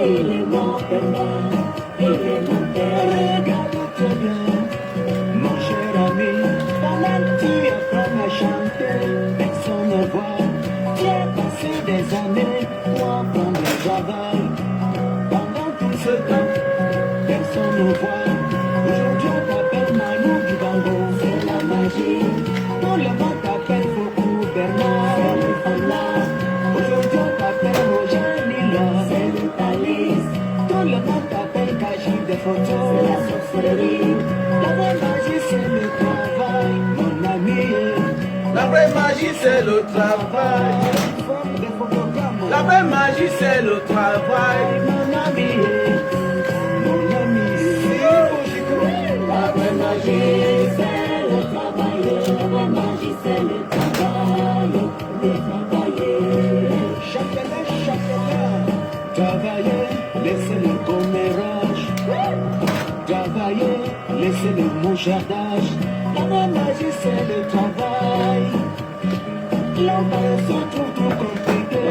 Il est mort de moi, il est mon père. Regarde-toi bien, mon cher ami, pendant que tu apprends à chanter, personne ne voit. Tu as passé des années pour apprendre le travail. Pendant tout ce temps, personne ne voit. Aujourd'hui on t'appelle Manu Dibango, c'est la magie. Tout le monde t'appelle Foucault Bernard, c'est le Fala. Aujourd'hui on t'appelle Roger Nila, c'est le Thalys. Tout le monde t'appelle Kaji des photos, c'est la sorcellerie. La vraie magie c'est le travail, mon ami. La vraie magie c'est le travail. La vraie magie c'est le travail. Mon ami, mon ami. La vraie magie c'est le travail. La vraie magie c'est le travail. Le travailler. Chacun. Travailler, laissez le commérage. Travailler, laissez le mouchardage. La vraie magie c'est le travail. L'embarras trouve tout compliqué.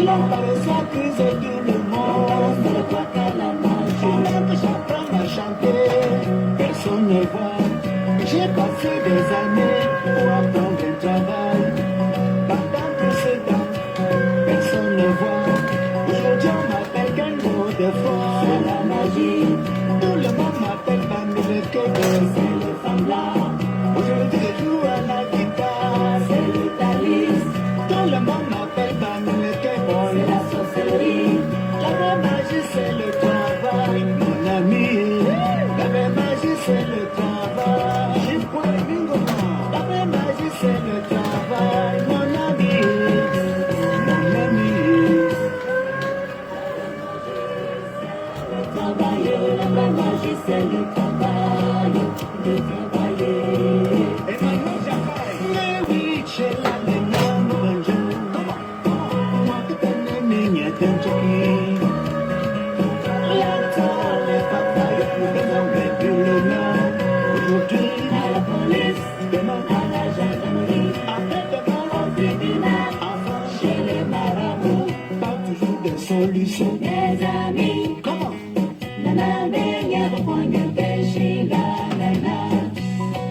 L'embarras accuse tout le monde. Pendant que j'apprends à chanter, personne ne voit. J'ai passé des années pour apprendre le travail. Pendant tout ce temps, personne ne voit. Aujourd'hui on m'appelle Gango de fois. C'est la magie. Tout le monde m'appelle Bambi le Québec. C'est le Fambla. Aujourd'hui je joue à la guitare. C'est le Thalys. Tout le monde m'appelle Bambi le Québec. C'est la sorcellerie. La vraie magie c'est le travail, mon ami. La vraie magie c'est le travail. J'ai point le bingo. La vraie magie c'est le travail, mon ami. Mon ami. Travailler, la vraie magie c'est le travail. Le travailler. Emmanuel Jaffaï. Mais oui, j'ai la mémoire, mon Dieu. Moi que t'as aimé, n'y a qu'un jockey. La toile est pas taille, le nom est plus le nom. Aujourd'hui, à la police, demain à la gendarmerie. Après demain, au tribunal, enfin chez les marabouts. Pas toujours de solutions. Mes amis, comment? Nana, meilleur point de pêcher, nana.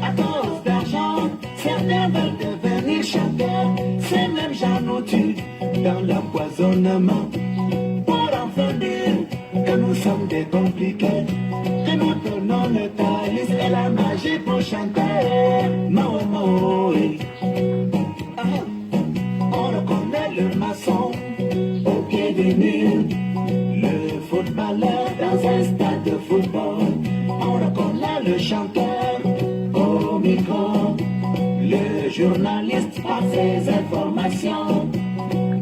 À cause d'argent, certains veulent devenir chanteurs. Ces mêmes gens nous tuent dans l'empoisonnement. Pour enfin dire que nous sommes des compliqués, que nous prenons le Thalys et la magie pour chanter. Maomoé. On reconnaît le maçon au pied du mur, le footballeur dans un stade de football. On reconnaît le chanteur au micro, le journaliste par ses informations.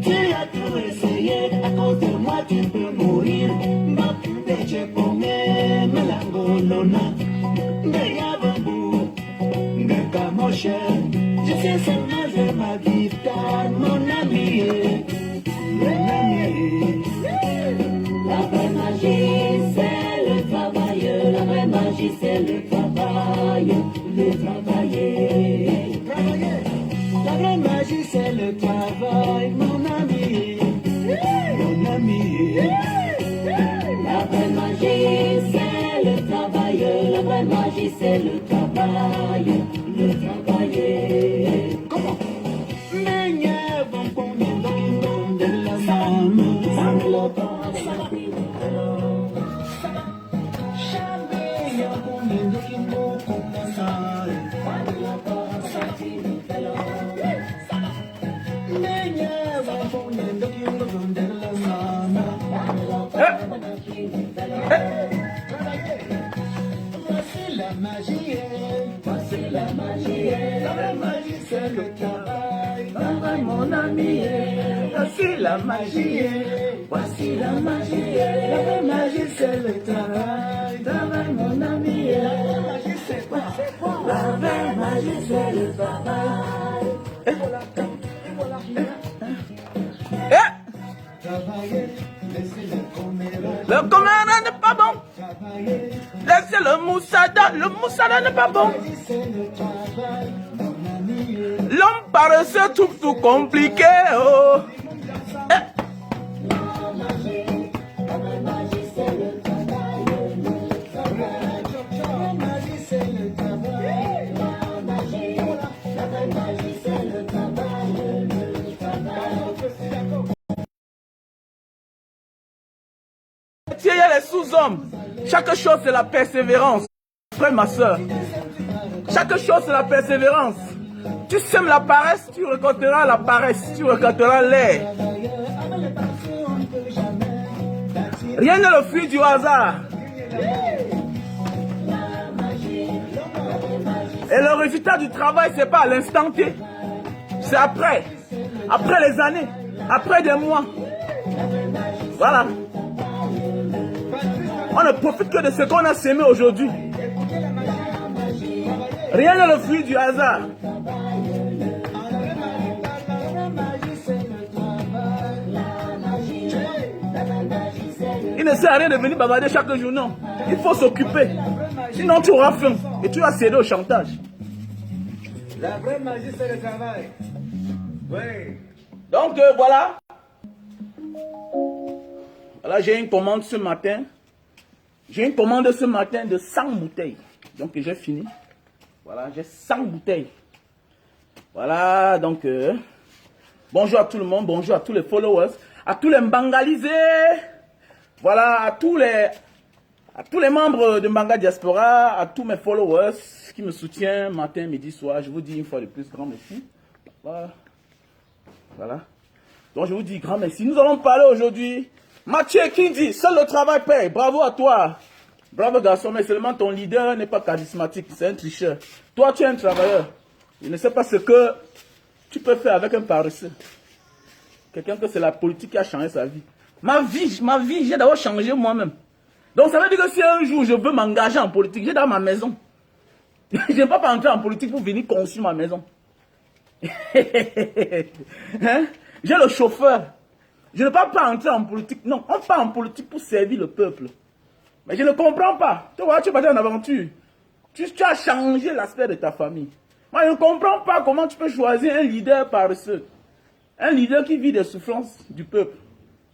Tu as tout essayé, à cause de moi tu peux mourir. Mbappé, j'ai paumé, Melangolona, Ndeyabambu, Ndekamoshe. Je sais seulement jouer ma guitare, mon ami, mon ami. La vraie magie c'est le travail, la vraie magie c'est le travail, le travailler. La vraie magie c'est le travail, mon ami, mon ami. La vraie magie c'est le travail, la vraie magie c'est le travail, le travailler. Comment? Meñe vont poniendo quindón de la mano. Chameña poniendo quindón con la sal. Meñe vont poniendo quindón de la mano. Voici la magie, voici la magie. La vraie magie c'est le travail, travail mon ami. Voici la magie, voici la magie. La vraie magie c'est le travail, travail mon ami. La vraie magie c'est quoi? La vraie magie c'est le travail. Et voilà, et voilà. Travailler, laissez le commérage. Le commérage n'est pas bon. Laissez le moussada n'est pas bon. C'est le travail. paresseux, tout compliqué. Oh. Il y a les sous-hommes. Chaque chose, c'est la persévérance. Frère, ma soeur. Chaque chose, c'est la persévérance. Tu sèmes la paresse, tu récolteras la paresse. Tu récolteras l'air. Rien n'est le fruit du hasard. Et le résultat du travail, c'est pas à l'instant T. C'est après. Après les années. Après des mois. Voilà. On ne profite que de ce qu'on a sémé aujourd'hui. Rien n'est le fruit du hasard. Il ne sert à rien de venir bavarder chaque jour, non. Il faut s'occuper. Sinon, tu auras faim et tu vas céder au chantage. La vraie magie, c'est le travail. Oui. Donc, voilà. Voilà, j'ai une commande ce matin. J'ai une commande ce matin de 100 bouteilles. Donc, j'ai fini. Voilà, j'ai 100 bouteilles. Voilà, donc, bonjour à tout le monde, bonjour à tous les followers, à tous les mbangalisés. Voilà, à tous les membres de Mbanga Diaspora, à tous mes followers qui me soutiennent matin, midi, soir. Je vous dis une fois de plus, grand merci. Voilà. Voilà. Donc, je vous dis grand merci. Nous allons parler aujourd'hui. Mathieu Kindi, seul le travail paye. Bravo à toi. Bravo garçon, mais seulement ton leader n'est pas charismatique, c'est un tricheur. Toi, tu es un travailleur. Je ne sais pas ce que tu peux faire avec un paresseux. Quelqu'un que c'est la politique qui a changé sa vie. Ma vie, j'ai d'abord changé moi-même. Donc ça veut dire que si un jour je veux m'engager en politique, j'ai dans ma maison. Je ne vais pas entrer en politique pour venir construire ma maison. Hein? J'ai le chauffeur. Je ne vais pas entrer en politique. Non, on part en politique pour servir le peuple. Mais je ne comprends pas. Tu vois, tu es parti en aventure. Tu as changé l'aspect de ta famille. Moi, je ne comprends pas comment tu peux choisir un leader paresseux. Un leader qui vit des souffrances du peuple.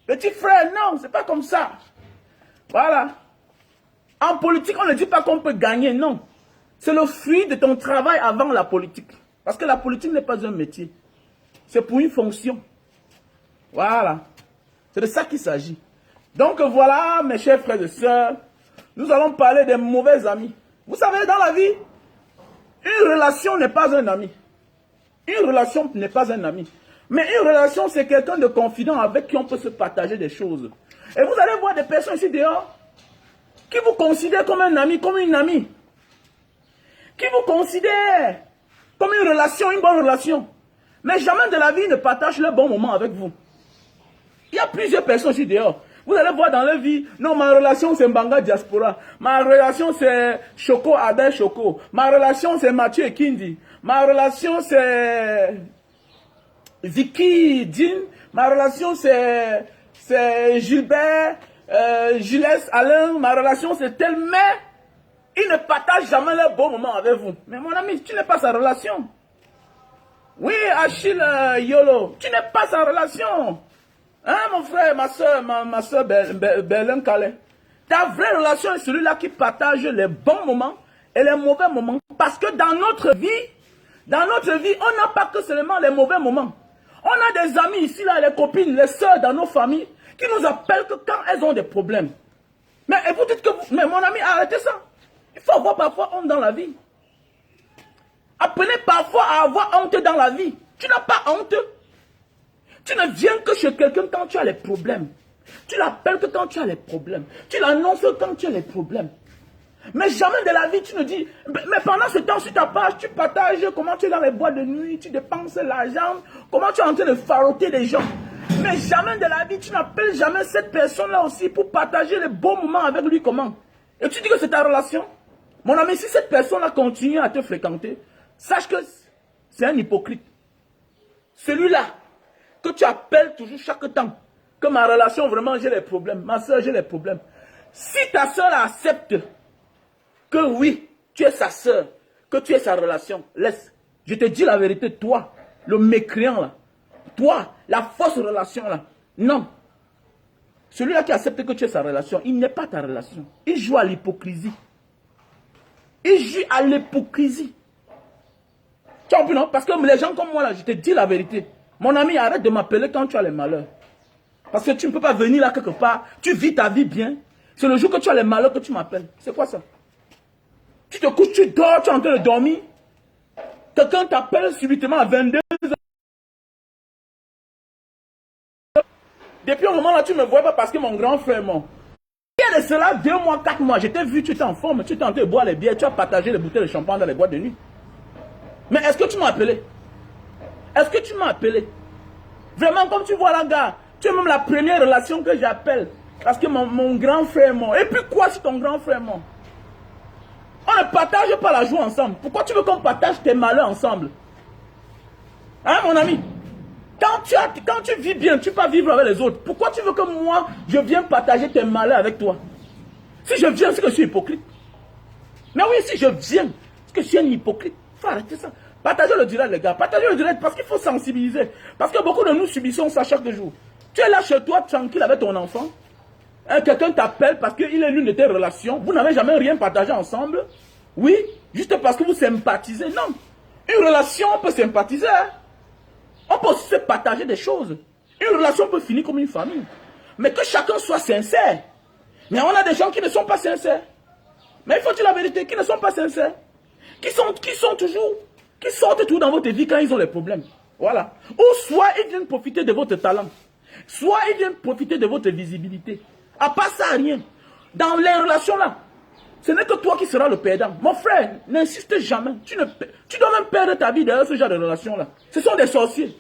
Petit frère, non, c'est pas comme ça. Voilà. En politique, on ne dit pas qu'on peut gagner, non. C'est le fruit de ton travail avant la politique. Parce que la politique n'est pas un métier. C'est pour une fonction. Voilà. C'est de ça qu'il s'agit. Donc voilà, mes chers frères et sœurs, nous allons parler des mauvais amis. Vous savez, dans la vie, une relation n'est pas un ami. Une relation n'est pas un ami. Mais une relation, c'est quelqu'un de confident avec qui on peut se partager des choses. Et vous allez voir des personnes ici dehors qui vous considèrent comme un ami, comme une amie. Qui vous considèrent comme une relation, une bonne relation. Mais jamais de la vie ne partagent le bon moment avec vous. Il y a plusieurs personnes ici dehors. Vous allez voir dans leur vie, non, ma relation c'est Mbanga Diaspora. Ma relation c'est Choco Abel Choco. Ma relation c'est Mathieu Kindi. Ma relation c'est Vicky Jean. Ma relation c'est Gilbert, Gilles Alain. Ma relation c'est tel, mais ils ne partagent jamais leur bon moment avec vous. Mais mon ami, tu n'es pas sa relation. Oui, Achille Yolo, tu n'es pas sa relation. Hein, mon frère, ma soeur Berlin Calais. Ta vraie relation est celui-là qui partage les bons moments et les mauvais moments. Parce que dans notre vie, on n'a pas que seulement les mauvais moments. On a des amis ici, là, les copines, les soeurs dans nos familles, qui nous appellent que quand elles ont des problèmes. Mais et vous dites que mais mon ami, arrêtez ça. Il faut avoir parfois honte dans la vie. Apprenez parfois à avoir honte dans la vie. Tu n'as pas honte. Tu ne viens que chez quelqu'un quand tu as les problèmes. Tu l'appelles que quand tu as les problèmes. Tu l'annonces quand tu as les problèmes. Mais jamais de la vie tu ne dis, mais pendant ce temps sur ta page, tu partages comment tu es dans les boîtes de nuit, tu dépenses l'argent, comment tu es en train de faroter les gens. Mais jamais de la vie tu n'appelles jamais cette personne-là aussi pour partager les bons moments avec lui comment. Et tu dis que c'est ta relation. Mon ami, si cette personne-là continue à te fréquenter, sache que c'est un hypocrite. Celui-là que tu appelles toujours chaque temps, que ma relation vraiment j'ai les problèmes, ma soeur j'ai les problèmes. Si ta soeur accepte que oui, tu es sa soeur, que tu es sa relation, laisse. Je te dis la vérité, toi, le mécréant là. Toi, la fausse relation là. Non. Celui-là qui accepte que tu es sa relation, il n'est pas ta relation. Il joue à l'hypocrisie. Il joue à l'hypocrisie. Tu as compris, non? Parce que les gens comme moi là, je te dis la vérité. Mon ami, arrête de m'appeler quand tu as les malheurs. Parce que tu ne peux pas venir là quelque part. Tu vis ta vie bien. C'est le jour que tu as les malheurs que tu m'appelles. C'est quoi ça? Tu te couches, tu dors, tu es en train de dormir. Quelqu'un t'appelle subitement à 22h. Depuis un moment là, tu ne me vois pas parce que mon grand frère est mort. Il y a de cela 2 mois, 4 mois, je t'ai vu, tu étais en forme, tu étais en train de boire les bières, tu as partagé les bouteilles de champagne dans les boîtes de nuit. Mais est-ce que tu m'as appelé? Est-ce que tu m'as appelé? Vraiment, comme tu vois là, gars, tu es même la première relation que j'appelle. Parce que mon grand frère est mort. Et puis quoi si ton grand frère est mort? On ne partage pas la joie ensemble. Pourquoi tu veux qu'on partage tes malheurs ensemble? Hein, mon ami? Quand tu vis bien, tu ne peux pas vivre avec les autres. Pourquoi tu veux que moi, je vienne partager tes malheurs avec toi? Si je viens, c'est que je suis hypocrite. Mais oui, si je viens, c'est que je suis un hypocrite. Il faut arrêter ça. Partagez le direct, les gars. Partagez le direct parce qu'il faut sensibiliser. Parce que beaucoup de nous subissons ça chaque jour. Tu es là chez toi, tranquille avec ton enfant. Quelqu'un t'appelle parce qu'il est l'une de tes relations. Vous n'avez jamais rien partagé ensemble. Oui, juste parce que vous sympathisez. Non. Une relation, on peut sympathiser. Hein? On peut aussi se partager des choses. Une relation peut finir comme une famille. Mais que chacun soit sincère. Mais on a des gens qui ne sont pas sincères. Mais il faut dire la vérité, qui ne sont pas sincères. Qui sortent tout dans votre vie quand ils ont les problèmes. Voilà. Ou soit ils viennent profiter de votre talent. Soit ils viennent profiter de votre visibilité. À part ça, rien. Dans les relations là, ce n'est que toi qui seras le perdant. Mon frère, n'insiste jamais. Tu dois même perdre ta vie derrière ce genre de relations là. Ce sont des sorciers.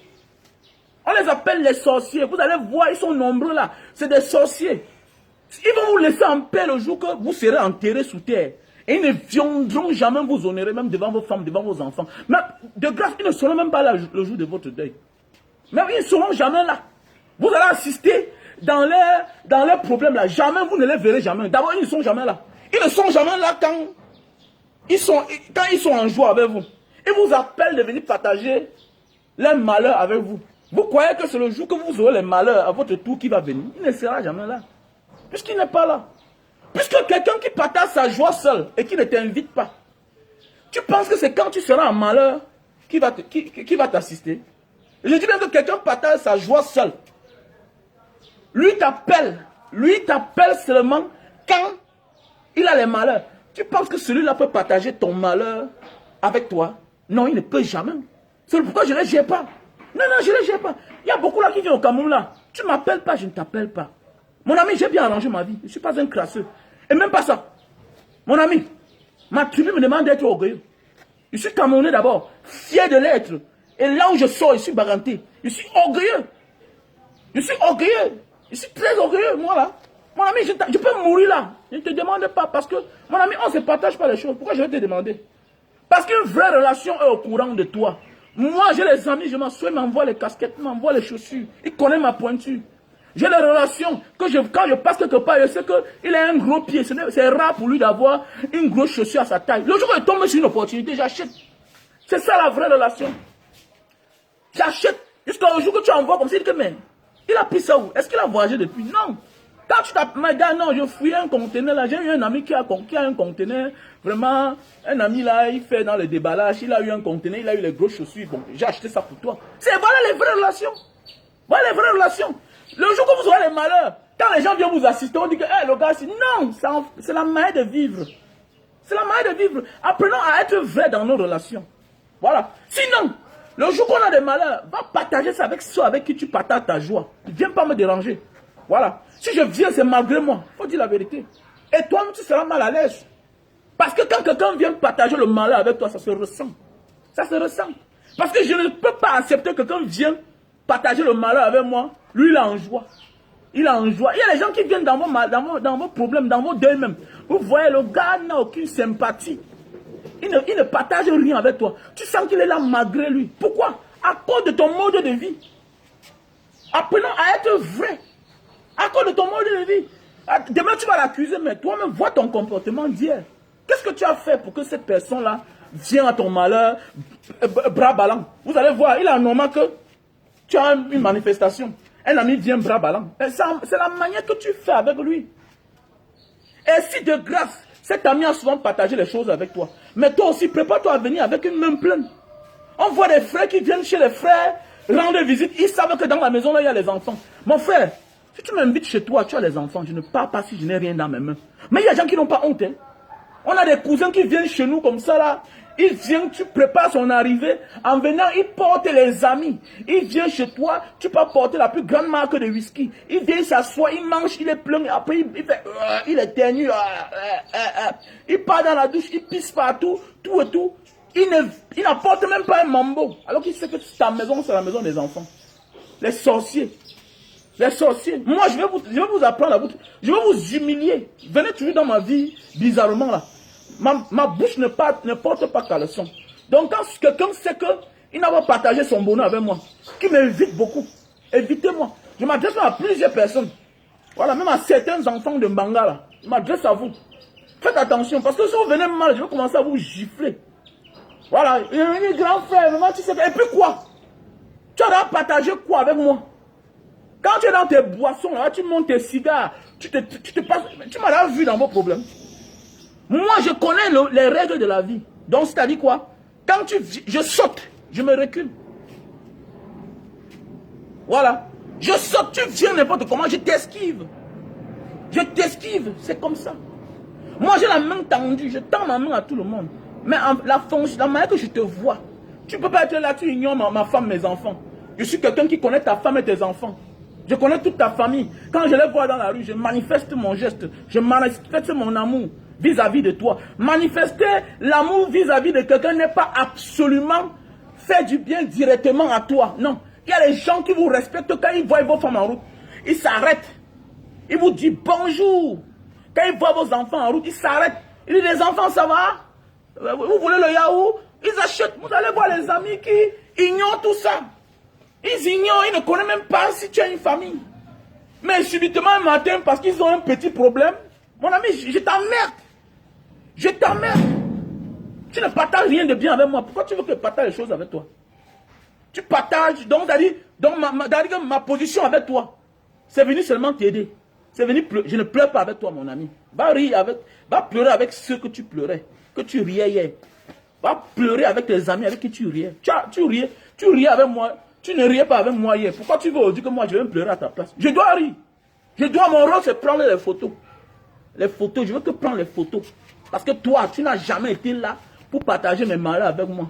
On les appelle les sorciers. Vous allez voir, ils sont nombreux là. C'est des sorciers. Ils vont vous laisser en paix le jour que vous serez enterrés sous terre. Et ils ne viendront jamais vous honorer, même devant vos femmes, devant vos enfants. Mais de grâce, ils ne seront même pas là le jour de votre deuil. Mais ils ne seront jamais là. Vous allez assister dans leurs problèmes là. Jamais, vous ne les verrez jamais. D'abord, ils ne sont jamais là. Ils ne sont jamais là quand ils sont en joie avec vous. Ils vous appellent de venir partager leurs malheurs avec vous. Vous croyez que c'est le jour que vous aurez les malheurs à votre tour qui va venir. Il ne sera jamais là. Puisqu'il n'est pas là. Puisque quelqu'un qui partage sa joie seul et qui ne t'invite pas, tu penses que c'est quand tu seras en malheur qui va t'assister? Je dis bien que quelqu'un partage sa joie seul. Lui t'appelle seulement quand il a les malheurs. Tu penses que celui-là peut partager ton malheur avec toi? Non, il ne peut jamais. C'est pourquoi je ne les gère pas. Non, je ne les gère pas. Il y a beaucoup là qui viennent au Cameroun là. Tu ne m'appelles pas, je ne t'appelle pas. Mon ami, j'ai bien arrangé ma vie. Je ne suis pas un crasseux. Et même pas ça. Mon ami, ma tribu me demande d'être orgueilleux. Je suis Camerounais d'abord, fier de l'être. Et là où je sors, je suis baranté. Je suis orgueilleux. Je suis orgueilleux. Je suis très orgueilleux, moi là. Mon ami, je peux mourir là. Je ne te demande pas parce que, mon ami, on ne se partage pas les choses. Pourquoi je vais te demander? Parce qu'une vraie relation est au courant de toi. Moi, j'ai les amis, je m'assois, ils m'envoient les casquettes, ils m'envoient les chaussures. Ils connaissent ma pointure. J'ai des relations que quand je passe quelque part, je sais qu'il a un gros pied. C'est rare pour lui d'avoir une grosse chaussure à sa taille. Le jour où il tombe sur une opportunité, j'achète. C'est ça la vraie relation. J'achète. Jusqu'au jour que tu envoies comme ça, il dit que, mais, il a pris ça où? Est-ce qu'il a voyagé depuis? Non. Quand tu t'appelles, non, je fouillais un conteneur là. J'ai eu un ami qui a un conteneur. Vraiment, un ami là, il fait dans le déballage. Il a eu un conteneur, il a eu les grosses chaussures. Bon, j'ai acheté ça pour toi. Voilà les vraies relations. Voilà les vraies relations. Le jour que vous aurez les malheurs, quand les gens viennent vous assister, on dit que le gars, non, c'est la manière de vivre. C'est la manière de vivre. Apprenons à être vrai dans nos relations. Voilà. Sinon, le jour qu'on a des malheurs, va partager ça avec ceux avec qui tu partages ta joie. Ne viens pas me déranger. Voilà. Si je viens, c'est malgré moi. Il faut dire la vérité. Et toi-même, tu seras mal à l'aise. Parce que quand quelqu'un vient partager le malheur avec toi, ça se ressent. Ça se ressent. Parce que je ne peux pas accepter que quelqu'un vienne partager le malheur avec moi. Lui, il est en joie. Il est en joie. Il y a des gens qui viennent dans vos problèmes, dans vos deuils même. Vous voyez, le gars n'a aucune sympathie. Il ne partage rien avec toi. Tu sens qu'il est là malgré lui. Pourquoi? À cause de ton mode de vie. Apprenons à être vrai. À cause de ton mode de vie. Demain, tu vas l'accuser, mais toi-même, vois ton comportement d'hier. Qu'est-ce que tu as fait pour que cette personne-là vient à ton malheur, bras ballants. Vous allez voir, il est normal que tu as une manifestation. Un ami vient bras ballants. C'est la manière que tu fais avec lui. Et si de grâce, cet ami a souvent partagé les choses avec toi. Mais toi aussi, prépare-toi à venir avec une main pleine. On voit des frères qui viennent chez les frères, rendre visite. Ils savent que dans la maison, là, il y a les enfants. Mon frère, si tu m'invites chez toi, tu as les enfants. Je ne pars pas si je n'ai rien dans mes mains. Mais il y a des gens qui n'ont pas honte. Hein. On a des cousins qui viennent chez nous comme ça, là. Il vient, tu prépares son arrivée. En venant, il porte les amis. Il vient chez toi, tu peux porter la plus grande marque de whisky. Il vient, il s'assoit, il mange, il est plein. Après, il fait, il éternue. Il part dans la douche, il pisse partout, tout et tout. Il n'apporte même pas un mambo. Alors qu'il sait que ta maison, c'est la maison des enfants. Les sorciers. Les sorciers. Moi, je vais vous apprendre la bouche. Je vais vous humilier. Venez toujours dans ma vie, bizarrement là. Ma bouche ne porte pas caleçon. Donc quand quelqu'un sait qu'il n'a pas partagé son bonheur avec moi, qui m'évite beaucoup, évitez-moi. Je m'adresse à plusieurs personnes. Voilà, même à certains enfants de Mbanga là. Je m'adresse à vous. Faites attention, parce que si vous venez mal, je vais commencer à vous gifler. Voilà, il est venu grand frère, vraiment, tu sais. Et puis quoi? Tu as partagé quoi avec moi? Quand tu es dans tes boissons, là, tu montes tes cigares, tu passes, tu m'as là vu dans vos problèmes. Moi, je connais les règles de la vie. Donc, c'est-à-dire quoi? Quand je saute, je me recule. Voilà. Je saute, tu viens n'importe comment, je t'esquive. Je t'esquive, c'est comme ça. Moi, j'ai la main tendue, je tends ma main à tout le monde. Mais la manière que je te vois, tu ne peux pas être là, tu ignores ma femme, mes enfants. Je suis quelqu'un qui connaît ta femme et tes enfants. Je connais toute ta famille. Quand je les vois dans la rue, je manifeste mon geste. Je manifeste mon amour vis-à-vis de toi. Manifester l'amour vis-à-vis de quelqu'un n'est pas absolument faire du bien directement à toi. Non. Il y a des gens qui vous respectent quand ils voient vos femmes en route. Ils s'arrêtent. Ils vous disent bonjour. Quand ils voient vos enfants en route, ils s'arrêtent. Ils disent les enfants, ça va? Vous voulez le yaourt? Ils achètent. Vous allez voir les amis qui ignorent tout ça. Ils ignorent, ils ne connaissent même pas si tu as une famille. Mais subitement un matin, parce qu'ils ont un petit problème, mon ami, je t'emmerde. Je t'emmerde. Tu ne partages rien de bien avec moi. Pourquoi tu veux que je partage les choses avec toi? Tu partages, donc ma position avec toi, c'est venu seulement t'aider. C'est venu pleurer. Je ne pleure pas avec toi, mon ami. Va pleurer avec ceux que tu pleurais, que tu riais hier. Va pleurer avec tes amis avec qui tu riais. Tu riais avec moi. Tu ne riais pas avec moi hier. Pourquoi tu veux dire que moi je vais me pleurer à ta place? Je dois rire. Mon rôle c'est prendre les photos. Les photos, je veux que prendre les photos. Parce que toi, tu n'as jamais été là pour partager mes malheurs avec moi.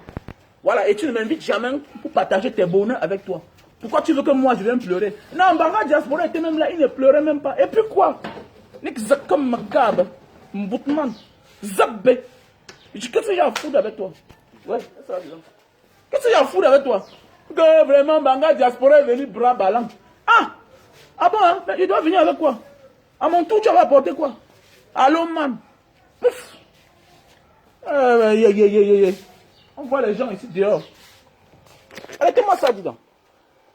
Voilà, et tu ne m'invites jamais pour partager tes bonheurs avec toi. Pourquoi tu veux que moi je vienne pleurer? Non, Mbanga Diaspora était même là, il ne pleurait même pas. Et puis quoi? Comme Makab, Mboutman, Zabbe. Qu'est-ce que j'ai à foutre avec toi? Ouais, c'est ça, disons. Qu'est-ce que j'ai à foutre avec toi? Que vraiment Mbanga Diaspora est venu bras ballants. Ah bon, hein? Mais il doit venir avec quoi? À mon tour, tu vas apporter quoi? Allô, man. Pouf. On voit les gens ici dehors. Arrêtez-moi ça, dis donc.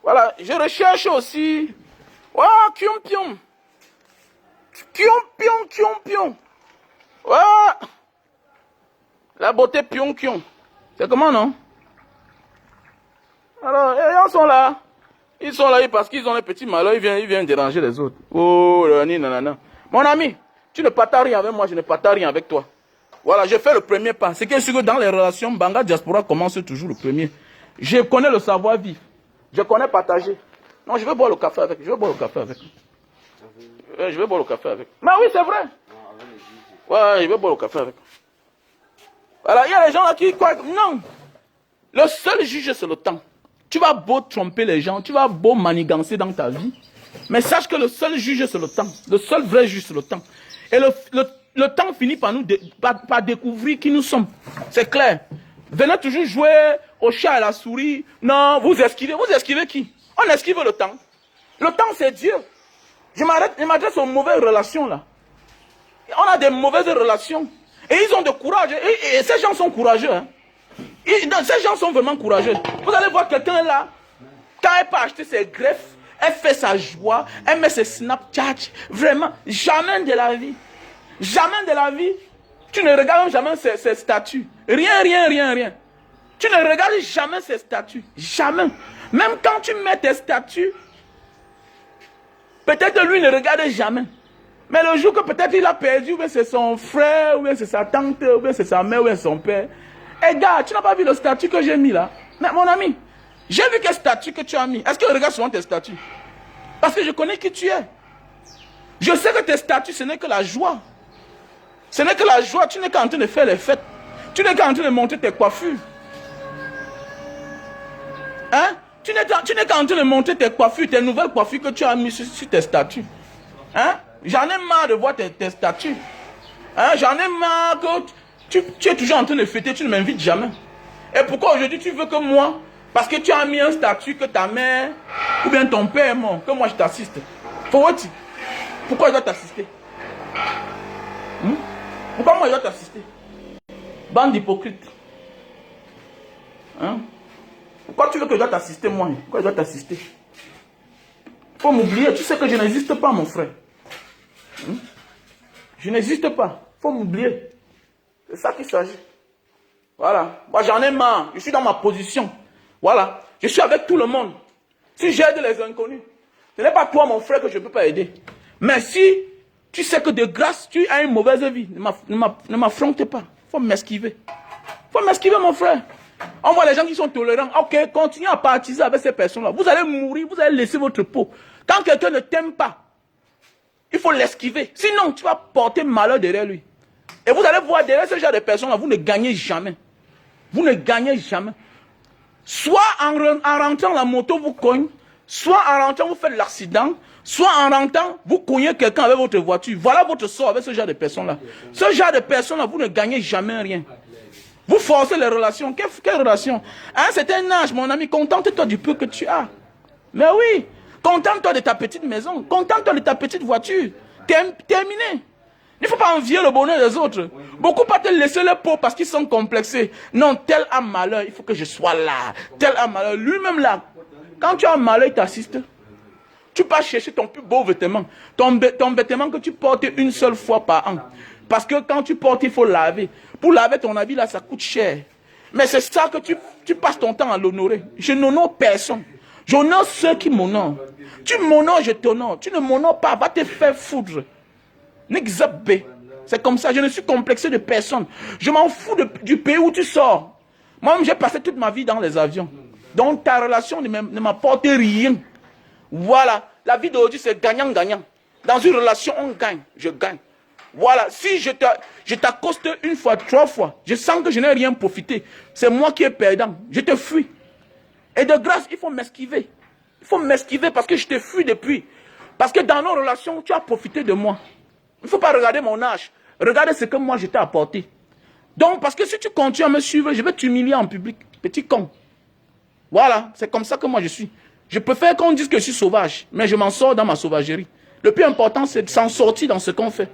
Voilà, je recherche aussi. Oh, Kyompion. Kyompion. Oh. La beauté Pion. C'est comment, non? Alors, ils sont là. Ils sont là parce qu'ils ont les petits malheurs. Ils viennent déranger les autres. Oh, nanana. Mon ami, tu ne partages rien avec moi, je ne partage rien avec toi. Voilà, je fais le premier pas. C'est que sûr que dans les relations, Mbanga Diaspora commence toujours le premier. Je connais le savoir-vivre. Je connais partager. Non, je vais boire le café avec. Je vais boire le café avec. Mais oui, c'est vrai. Ouais, je vais boire le café avec. Voilà, il y a des gens là qui croient. Non. Le seul juge, c'est le temps. Tu vas beau tromper les gens, tu vas beau manigancer dans ta vie. Mais sache que le seul juge, c'est le temps. Le seul vrai juge, c'est le temps. Et le temps finit par par découvrir qui nous sommes. C'est clair. Venez toujours jouer au chat et à la souris. Non, vous esquivez qui? On esquive le temps. Le temps, c'est Dieu. Je m'adresse aux mauvaises relations là. On a des mauvaises relations. Et ils ont de courage. Et ces gens sont courageux. Hein. Ces gens sont vraiment courageux. Vous allez voir quelqu'un là, quand elle peut acheter ses greffes, elle fait sa joie, elle met ses Snapchat. Vraiment, jamais de la vie. Jamais de la vie. Tu ne regardes jamais ses statuts. Rien, rien, rien, rien. Tu ne regardes jamais ses statuts. Jamais. Même quand tu mets tes statuts, peut-être lui ne regarde jamais. Mais le jour que peut-être il a perdu, ou bien c'est son frère, ou bien c'est sa tante, ou bien c'est sa mère, ou bien son père. Eh gars, tu n'as pas vu le statut que j'ai mis là? Mais mon ami, j'ai vu quel statut que tu as mis. Est-ce que je regarde souvent tes statuts? Parce que je connais qui tu es. Je sais que tes statuts, ce n'est que la joie. Ce n'est que la joie. Tu n'es qu'en train de faire les fêtes. Tu n'es qu'en train de monter tes coiffures. Hein? Tu n'es qu'en train de monter tes coiffures, tes nouvelles coiffures que tu as mis sur tes statuts. Hein? J'en ai marre de voir tes statuts. Hein? J'en ai marre que tu es toujours en train de fêter, tu ne m'invites jamais. Et pourquoi aujourd'hui tu veux que moi, parce que tu as mis un statut que ta mère ou bien ton père est mort, que moi je t'assiste? Pourquoi je dois t'assister? Pourquoi moi je dois t'assister? Bande d'hypocrites. Hein? Pourquoi tu veux que je dois t'assister moi? Pourquoi je dois t'assister? Faut m'oublier, tu sais que je n'existe pas mon frère. Je n'existe pas. Faut m'oublier. C'est ça qu'il s'agit. Voilà. Moi j'en ai marre. Je suis dans ma position. Voilà. Je suis avec tout le monde. Si j'aide les inconnus, ce n'est pas toi mon frère que je ne peux pas aider. Mais si tu sais que de grâce tu as une mauvaise vie, ne m'affronte pas. Faut m'esquiver. Faut m'esquiver mon frère. On voit les gens qui sont tolérants. Ok, continuez à partiser avec ces personnes-là. Vous allez mourir, vous allez laisser votre peau. Quand quelqu'un ne t'aime pas, il faut l'esquiver. Sinon, tu vas porter malheur derrière lui. Et vous allez voir derrière ce genre de personnes-là, vous ne gagnez jamais. Vous ne gagnez jamais. Soit en rentrant la moto, vous cognez. Soit en rentrant, vous faites l'accident. Soit en rentrant, vous cognez quelqu'un avec votre voiture. Voilà votre sort avec ce genre de personnes-là. Ce genre de personnes-là, vous ne gagnez jamais rien. Vous forcez les relations. Quelle relation? À un certain âge, mon ami, contente-toi du peu que tu as. Mais oui, contente-toi de ta petite maison. Contente-toi de ta petite voiture. Terminé. Il ne faut pas envier le bonheur des autres. Beaucoup pas te laisser le pot parce qu'ils sont complexés. Non, tel a malheur, il faut que je sois là. Tel a malheur, lui-même là. Quand tu as malheur, il t'assiste. Tu pars chercher ton plus beau vêtement. Ton vêtement que tu portes une seule fois par an. Parce que quand tu portes, il faut laver. Pour laver ton habit, là, ça coûte cher. Mais c'est ça que tu passes ton temps à l'honorer. Je n'honore personne. J'honore ceux qui m'honorent. Tu m'honores, je t'honore. Tu ne m'honores pas, va te faire foudre. N'exabé. C'est comme ça, je ne suis complexé de personne. Je m'en fous du pays où tu sors. Moi-même, j'ai passé toute ma vie dans les avions. Donc ta relation ne m'apporte rien. Voilà, la vie d'aujourd'hui c'est gagnant-gagnant. Dans une relation, on gagne, je gagne. Voilà, si je t'accoste une fois, 3 fois, je sens que je n'ai rien profité. C'est moi qui est perdant, je te fuis. Et de grâce, il faut m'esquiver. Il faut m'esquiver parce que je te fuis depuis. Parce que dans nos relations, tu as profité de moi. Il ne faut pas regarder mon âge. Regarde ce que moi je t'ai apporté. Donc, parce que si tu continues à me suivre, je vais t'humilier en public. Petit con. Voilà, c'est comme ça que moi je suis. Je préfère qu'on dise que je suis sauvage, mais je m'en sors dans ma sauvagerie. Le plus important, c'est de s'en sortir dans ce qu'on fait.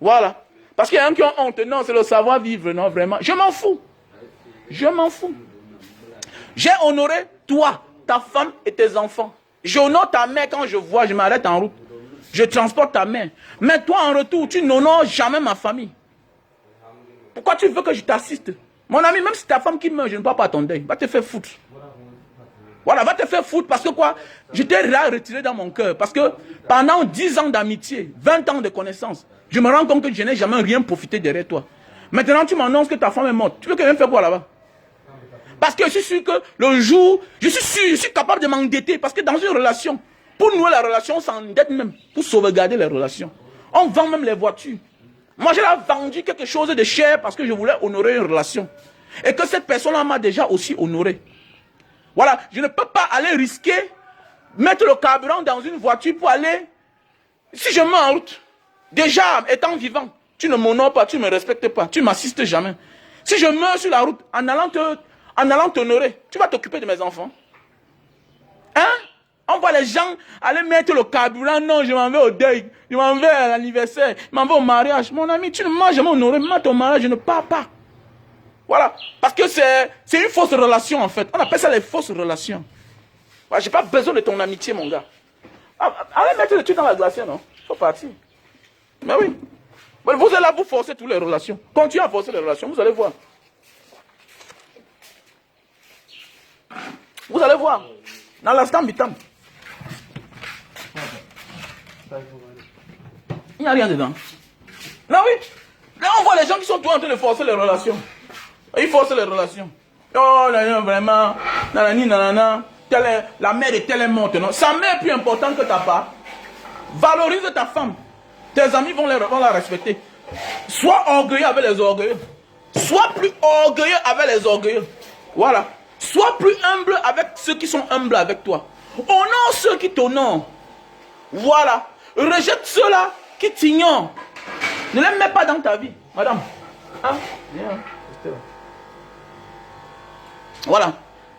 Voilà. Parce qu'il y a un qui ont honte. Non, c'est le savoir-vivre, non, vraiment. Je m'en fous. Je m'en fous. J'ai honoré toi, ta femme et tes enfants. J'honore ta mère quand je vois, je m'arrête en route. Je transporte ta mère. Mais toi, en retour, tu n'honores jamais ma famille. Pourquoi tu veux que je t'assiste? Mon ami, même si ta femme qui meurt, je ne parle pas à ton deuil. Va te faire foutre. Voilà, va te faire foutre parce que quoi? Je t'ai retiré dans mon cœur. Parce que pendant 10 ans d'amitié, 20 ans de connaissance, je me rends compte que je n'ai jamais rien profité derrière toi. Maintenant, tu m'annonces que ta femme est morte. Tu veux que je vienne faire quoi là-bas? Parce que je suis sûr que le jour, je suis capable de m'endetter. Parce que dans une relation, pour nouer la relation, on s'endette même pour sauvegarder les relations. On vend même les voitures. Moi, j'ai vendu quelque chose de cher parce que je voulais honorer une relation. Et que cette personne-là m'a déjà aussi honoré. Voilà, je ne peux pas aller risquer, mettre le carburant dans une voiture pour aller. Si je meurs en route, déjà étant vivant, tu ne m'honores pas, tu ne me respectes pas, tu ne m'assistes jamais. Si je meurs sur la route, en allant t'honorer, tu vas t'occuper de mes enfants. Hein? On voit les gens aller mettre le carburant. Non, je m'en vais au deuil, je m'en vais à l'anniversaire, je m'en vais au mariage. Mon ami, tu ne m'as jamais honoré, même ton mariage, je ne pars pas. Voilà, parce que c'est une fausse relation en fait. On appelle ça les fausses relations. Voilà, je n'ai pas besoin de ton amitié, mon gars. Allez mettre le truc dans la glacière, non? Il faut partir. Mais oui. Vous allez là, vous forcer toutes les relations. Continuez à forcer les relations, vous allez voir. Vous allez voir. Dans l'instant bitam. Il n'y a rien dedans. Là oui. Là on voit les gens qui sont tous en train de forcer les relations. Ils forcent les relations. Oh là là, vraiment. Nanani, nanana. La mère de telle est morte. Non? Sa mère est plus importante que ta part. Valorise ta femme. Tes amis vont la respecter. Sois orgueilleux avec les orgueilleux. Sois plus orgueilleux avec les orgueilleux. Voilà. Sois plus humble avec ceux qui sont humbles avec toi. Honore ceux qui t'honorent. Voilà. Rejette ceux-là qui t'ignorent. Ne les mets pas dans ta vie. Madame. Hein? Viens. Voilà.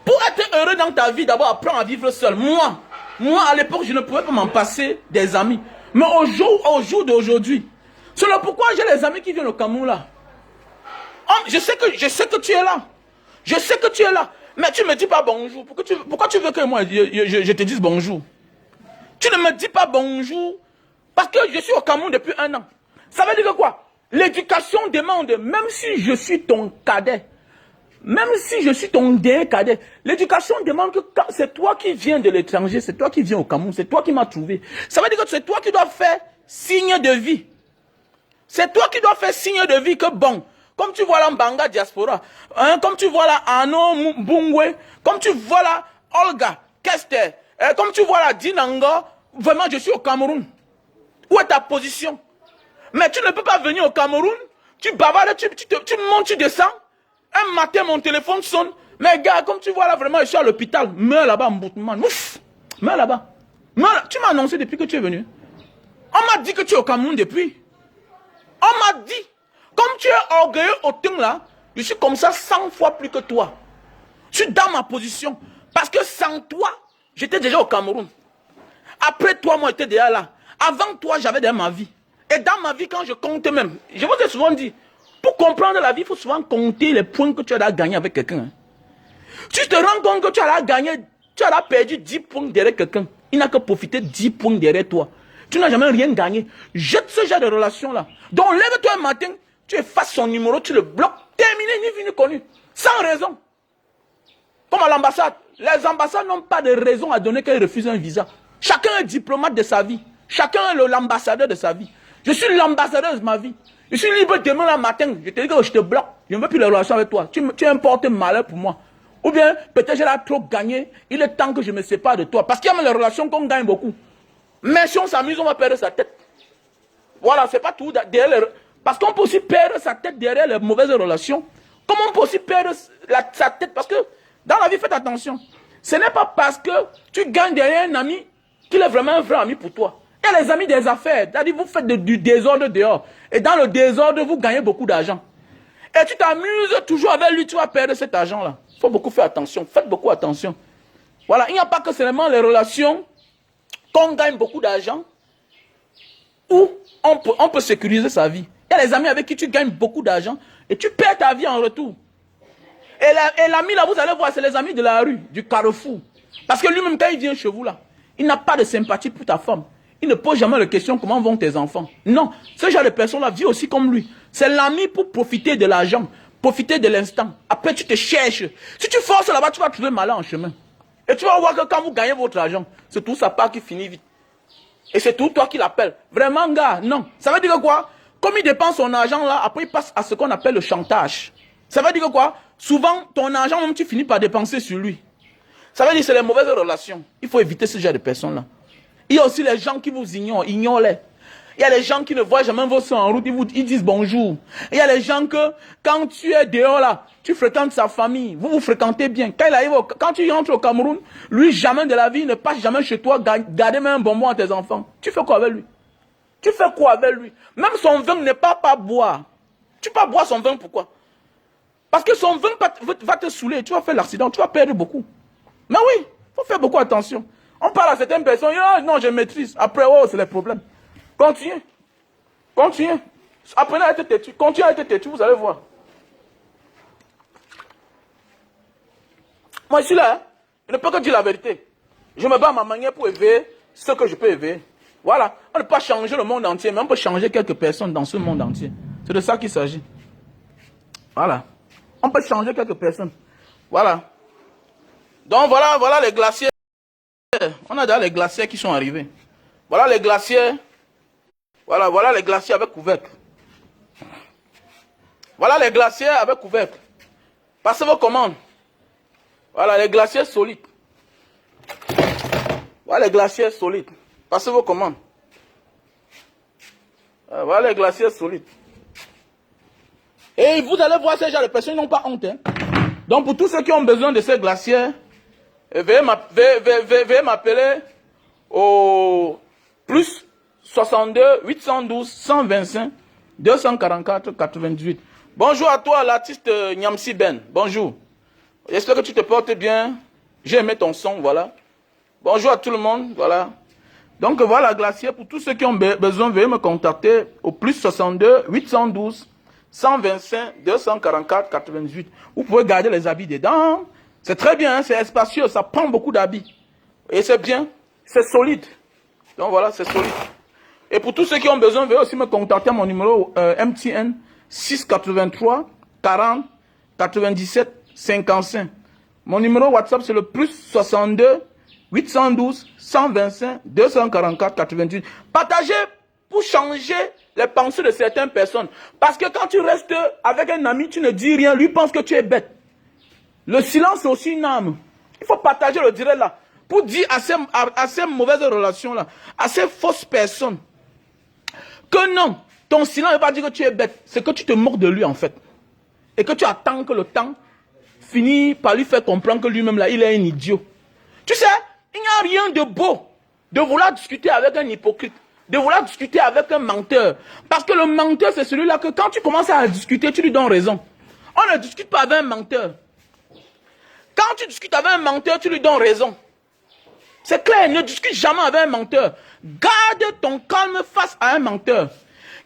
Pour être heureux dans ta vie, d'abord apprends à vivre seul. Moi à l'époque, je ne pouvais pas m'en passer des amis. Mais au jour d'aujourd'hui, c'est le pourquoi j'ai les amis qui viennent au Cameroun là. Oh, je sais que tu es là. Je sais que tu es là. Mais tu ne me dis pas bonjour. Pourquoi tu veux que moi je te dise bonjour? Tu ne me dis pas bonjour parce que je suis au Cameroun depuis 1 an. Ça veut dire que quoi? L'éducation demande, même si je suis ton cadet, même si je suis ton dernier cadet, l'éducation demande que c'est toi qui viens de l'étranger, c'est toi qui viens au Cameroun, c'est toi qui m'as trouvé. Ça veut dire que c'est toi qui dois faire signe de vie. C'est toi qui dois faire signe de vie que bon, comme tu vois là Mbanga Diaspora, hein, comme tu vois là Arnaud Mbungwe, comme tu vois là Olga Kester, comme tu vois là Dinanga, vraiment je suis au Cameroun. Où est ta position? Mais tu ne peux pas venir au Cameroun, tu bavardes, tu montes, tu descends. Un matin, mon téléphone sonne. Mais gars, comme tu vois là, vraiment, je suis à l'hôpital. Meurs là-bas, Mboutman. Ouf! Meurs là-bas. Tu m'as annoncé depuis que tu es venu. On m'a dit que tu es au Cameroun depuis. On m'a dit. Comme tu es orgueilleux au temps là, je suis comme ça 100 fois plus que toi. Je suis dans ma position. Parce que sans toi, j'étais déjà au Cameroun. Après toi, moi, j'étais déjà là. Avant toi, j'avais déjà ma vie. Et dans ma vie, quand je compte même, je vous ai souvent dit, pour comprendre la vie, il faut souvent compter les points que tu as gagné avec quelqu'un. Tu te rends compte que tu as gagné, tu as perdu 10 points derrière quelqu'un. Il n'a que profité 10 points derrière toi. Tu n'as jamais rien gagné. Jette ce genre de relation-là. Donc lève-toi un matin, tu effaces son numéro, tu le bloques. Terminé, ni vu ni connu. Sans raison. Comme à l'ambassade. Les ambassades n'ont pas de raison à donner qu'elles refusent un visa. Chacun est diplomate de sa vie. Chacun est l'ambassadeur de sa vie. Je suis l'ambassadeur de ma vie. Je suis libre demain le matin. Je te dis que je te bloque. Je ne veux plus les relations avec toi. Tu importes malheur pour moi. Ou bien, peut-être j'ai là trop gagné. Il est temps que je me sépare de toi. Parce qu'il y a les relations qu'on gagne beaucoup. Mais si on s'amuse, on va perdre sa tête. Voilà, c'est pas tout. Parce qu'on peut aussi perdre sa tête derrière les mauvaises relations. Comme on peut aussi perdre sa tête. Parce que dans la vie, faites attention. Ce n'est pas parce que tu gagnes derrière un ami qu'il est vraiment un vrai ami pour toi. Il y a les amis des affaires. C'est-à-dire vous faites du désordre dehors. Et dans le désordre, vous gagnez beaucoup d'argent. Et tu t'amuses toujours avec lui, tu vas perdre cet argent-là. Il faut beaucoup faire attention. Faites beaucoup attention. Voilà, il n'y a pas que seulement les relations qu'on gagne beaucoup d'argent où on peut sécuriser sa vie. Il y a les amis avec qui tu gagnes beaucoup d'argent et tu perds ta vie en retour. Et l'ami là, vous allez voir, c'est les amis de la rue, du carrefour. Parce que lui-même, quand il vient chez vous là, il n'a pas de sympathie pour ta femme. Il ne pose jamais la question comment vont tes enfants. Non, ce genre de personne-là vit aussi comme lui. C'est l'ami pour profiter de l'argent, profiter de l'instant. Après, tu te cherches. Si tu forces là-bas, tu vas trouver malin en chemin. Et tu vas voir que quand vous gagnez votre argent, c'est tout sa part qui finit vite. Et c'est tout toi qui l'appelle. Vraiment, gars, non. Ça veut dire que quoi? Comme il dépense son argent là, après il passe à ce qu'on appelle le chantage. Ça veut dire que quoi? Souvent, ton argent, même tu finis par dépenser sur lui. Ça veut dire que c'est les mauvaises relations. Il faut éviter ce genre de personnes-là. Il y a aussi les gens qui vous ignorent-les. Il y a les gens qui ne voient jamais vos soeurs en route, ils disent bonjour. Il y a les gens que, quand tu es dehors là, tu fréquentes sa famille, vous vous fréquentez bien. Quand tu rentres au Cameroun, lui, jamais de la vie, il ne passe jamais chez toi, garder même un bonbon à tes enfants. Tu fais quoi avec lui? Tu fais quoi avec lui? Même son vin n'est pas boire. Tu peux pas boire son vin, pourquoi? Parce que son vin va te saouler, tu vas faire l'accident, tu vas perdre beaucoup. Mais oui, il faut faire beaucoup attention. On parle à certaines personnes, oh, non, je maîtrise. Après, oh, c'est les problèmes. Continuez. Continuez. Apprenez à être têtu. Continuez à être têtu, vous allez voir. Moi, je suis là. Hein. Je ne peux que dire la vérité. Je me bats à ma manière pour éveiller ce que je peux éveiller. Voilà. On ne peut pas changer le monde entier, mais on peut changer quelques personnes dans ce monde entier. C'est de ça qu'il s'agit. Voilà. On peut changer quelques personnes. Voilà. Donc voilà les glaciers. On a déjà les glaciers qui sont arrivés. Voilà les glaciers. Voilà les glaciers avec couvercle. Voilà les glaciers avec couvercle. Passez vos commandes. Voilà les glaciers solides. Voilà les glaciers solides. Passez vos commandes. Voilà les glaciers solides. Et vous allez voir ces gens de personnes, ils n'ont pas honte. Hein. Donc pour tous ceux qui ont besoin de ces glaciers, veuillez m'appeler au plus 62 812 125 244 98. Bonjour à toi l'artiste Nyamsi Ben. Bonjour. J'espère que tu te portes bien. J'ai aimé ton son, voilà. Bonjour à tout le monde, voilà. Donc voilà glacier, pour tous ceux qui ont besoin, veuillez me contacter au plus 62 812 125 244 98. Vous pouvez garder les habits dedans. C'est très bien, hein, c'est espacieux, ça prend beaucoup d'habits. Et c'est bien, c'est solide. Donc voilà, c'est solide. Et pour tous ceux qui ont besoin, veuillez aussi me contacter à mon numéro MTN 683 40 97 55. Mon numéro WhatsApp, c'est le plus 62 812 125 244 88. Partagez pour changer les pensées de certaines personnes. Parce que quand tu restes avec un ami, tu ne dis rien, lui pense que tu es bête. Le silence est aussi une âme. Il faut partager le direct là. Pour dire à ces mauvaises relations là, à ces fausses personnes, que non, ton silence ne veut pas dire que tu es bête. C'est que tu te moques de lui en fait. Et que tu attends que le temps finisse par lui faire comprendre que lui-même là, il est un idiot. Tu sais, il n'y a rien de beau de vouloir discuter avec un hypocrite, de vouloir discuter avec un menteur. Parce que le menteur, c'est celui-là que quand tu commences à discuter, tu lui donnes raison. On ne discute pas avec un menteur. Quand tu discutes avec un menteur, tu lui donnes raison. C'est clair, ne discute jamais avec un menteur. Garde ton calme face à un menteur.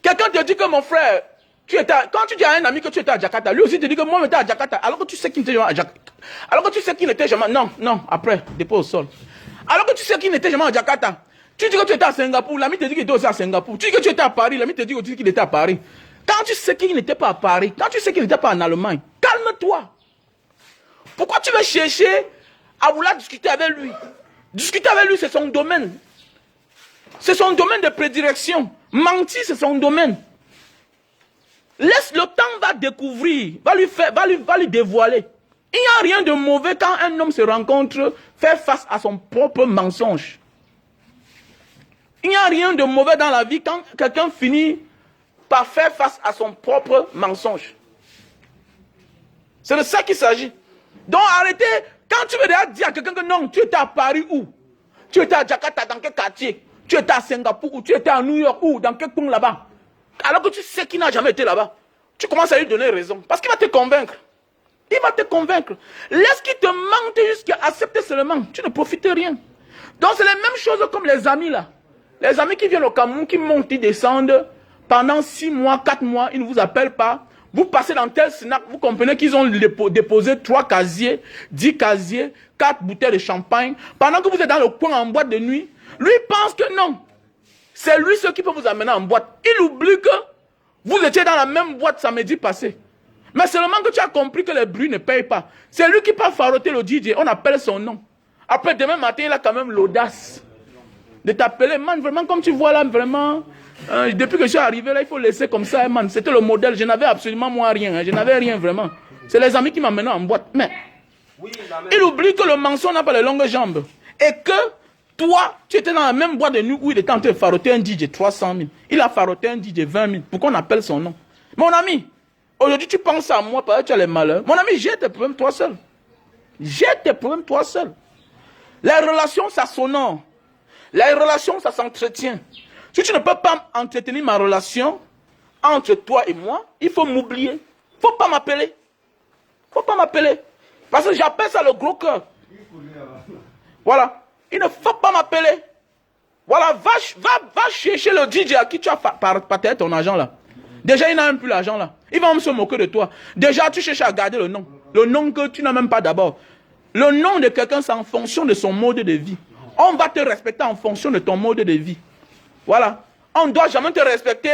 Quelqu'un te dit que mon frère, quand tu dis à un ami que tu étais à Jakarta, lui aussi te dit que moi j'étais à Jakarta, alors que tu sais qu'il n'était jamais à Jakarta. Alors que tu sais qu'il n'était jamais... Non, après, dépôt au sol. Alors que tu sais qu'il n'était jamais à Jakarta. Tu dis que tu étais à Singapour, l'ami te dit qu'il était aussi à Singapour. Tu dis que tu étais à Paris, l'ami te dit aussi qu'il était à Paris. Quand tu sais qu'il n'était pas à Paris, quand tu sais qu'il n'était pas en Allemagne, calme-toi. Pourquoi tu veux chercher à vouloir discuter avec lui? Discuter avec lui, c'est son domaine. C'est son domaine de prédilection. Mentir, c'est son domaine. Laisse le temps, va découvrir, va lui dévoiler. Il n'y a rien de mauvais quand un homme se rencontre, faire face à son propre mensonge. Il n'y a rien de mauvais dans la vie quand quelqu'un finit par faire face à son propre mensonge. C'est de ça qu'il s'agit. Donc arrêtez, quand tu veux dire à quelqu'un que non, tu étais à Paris où? Tu étais à Jakarta, dans quel quartier? Tu étais à Singapour ou tu étais à New York ou dans quel coin là-bas? Alors que tu sais qu'il n'a jamais été là-bas. Tu commences à lui donner raison. Parce qu'il va te convaincre. Il va te convaincre. Laisse qu'il te mente jusqu'à accepter seulement. Tu ne profites rien. Donc c'est les mêmes choses comme les amis là. Les amis qui viennent au Cameroun, qui montent, ils descendent. Pendant 6 mois, 4 mois, ils ne vous appellent pas. Vous passez dans tel snack, vous comprenez qu'ils ont déposé 3 casiers, 10 casiers, 4 bouteilles de champagne. Pendant que vous êtes dans le coin en boîte de nuit, lui pense que non. C'est lui ce qui peut vous amener en boîte. Il oublie que vous étiez dans la même boîte samedi passé. Mais seulement que tu as compris que les bruits ne payent pas. C'est lui qui peut faroter le DJ, on appelle son nom. Après, demain matin, il a quand même l'audace de t'appeler, man, vraiment, comme tu vois là, vraiment... depuis que je suis arrivé là, il faut laisser comme ça, man. C'était le modèle. Je n'avais absolument moi rien. Hein. Je n'avais rien vraiment. C'est les amis qui m'amènent en boîte. Mais il oublie que le mensonge n'a pas les longues jambes. Et que toi, tu étais dans la même boîte de nuit où il était en train de faroter un DJ 300 000. Il a faroté un DJ 20 000. Pourquoi on appelle son nom? Mon ami, aujourd'hui tu penses à moi parce que tu as les malheurs. Mon ami, j'ai tes problèmes toi seul. J'ai tes problèmes toi seul. Les relations, ça s'honore. Les relations, ça s'entretient. Si tu ne peux pas entretenir ma relation entre toi et moi, il faut m'oublier. Il ne faut pas m'appeler. Il ne faut pas m'appeler. Parce que j'appelle ça le gros cœur. Voilà. Il ne faut pas m'appeler. Voilà, va chercher le DJ à qui tu as partagé ton argent là. Déjà, il n'a même plus l'argent là. Il va même se moquer de toi. Déjà, tu cherches à garder le nom. Le nom que tu n'as même pas d'abord. Le nom de quelqu'un, c'est en fonction de son mode de vie. On va te respecter en fonction de ton mode de vie. Voilà. On ne doit jamais te respecter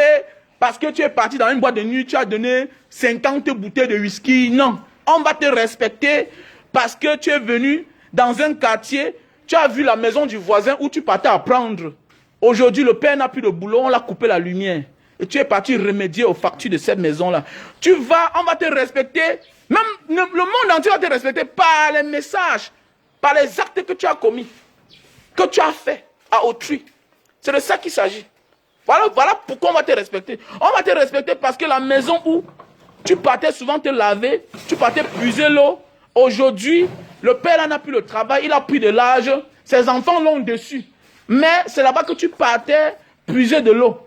parce que tu es parti dans une boîte de nuit, tu as donné 50 bouteilles de whisky. Non. On va te respecter parce que tu es venu dans un quartier, tu as vu la maison du voisin où tu partais apprendre. Aujourd'hui, le père n'a plus de boulot, on l'a coupé la lumière. Et tu es parti remédier aux factures de cette maison-là. Tu vas, on va te respecter. Même le monde entier va te respecter par les messages, par les actes que tu as commis, que tu as fait à autrui. C'est de ça qu'il s'agit. Voilà pourquoi on va te respecter. On va te respecter parce que la maison où tu partais souvent te laver, tu partais puiser l'eau. Aujourd'hui, le père n'a plus le travail, il a pris de l'âge, ses enfants l'ont dessus. Mais c'est là-bas que tu partais puiser de l'eau.